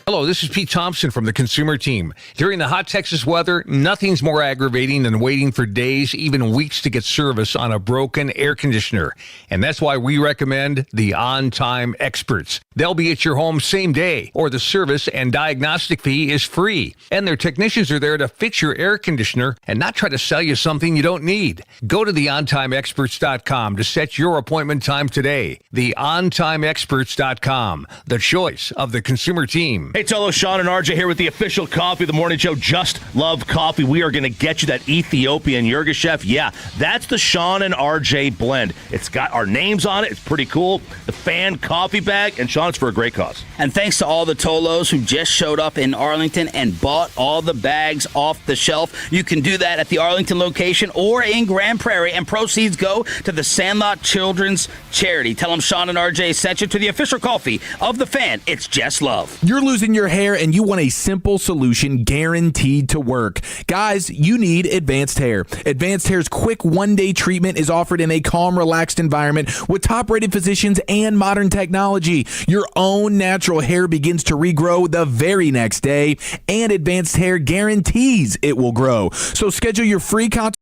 Hello, this is Pete Thompson from the Consumer Team. During the hot Texas weather, nothing's more aggravating than waiting for days, even weeks to get service on a broken air conditioner. And that's why we recommend the On-Time Experts. They'll be at your home same day, or the service and diagnostic fee is free. And their technicians are there to fix your air conditioner and not try to sell you something you don't need. Go to theontimeexperts.com to set your appointment time today. Theontimeexperts.com, the choice of the Consumer Team. Hey, Tolo, Sean, and RJ here with the official coffee of the morning show. Just love coffee. We are going to get you that Ethiopian Yirgacheffe. Yeah, that's the Sean and RJ blend. It's got our names on it. It's pretty cool. The Fan coffee bag, and Sean, it's for a great cause. And thanks to all the Tolos who just showed up in Arlington and bought all the bags off the shelf. You can do that at the Arlington location or in Grand Prairie, and proceeds go to the Sandlot Children's Charity. Tell them Sean and RJ sent you to the official coffee of the Fan. It's just love. You're losing your hair and you want a simple solution guaranteed to work. Guys, you need Advanced Hair. Advanced Hair's quick one-day treatment is offered in a calm, relaxed environment with top-rated physicians and modern technology. Your own natural hair begins to regrow the very next day, and Advanced Hair guarantees it will grow. So schedule your free consultation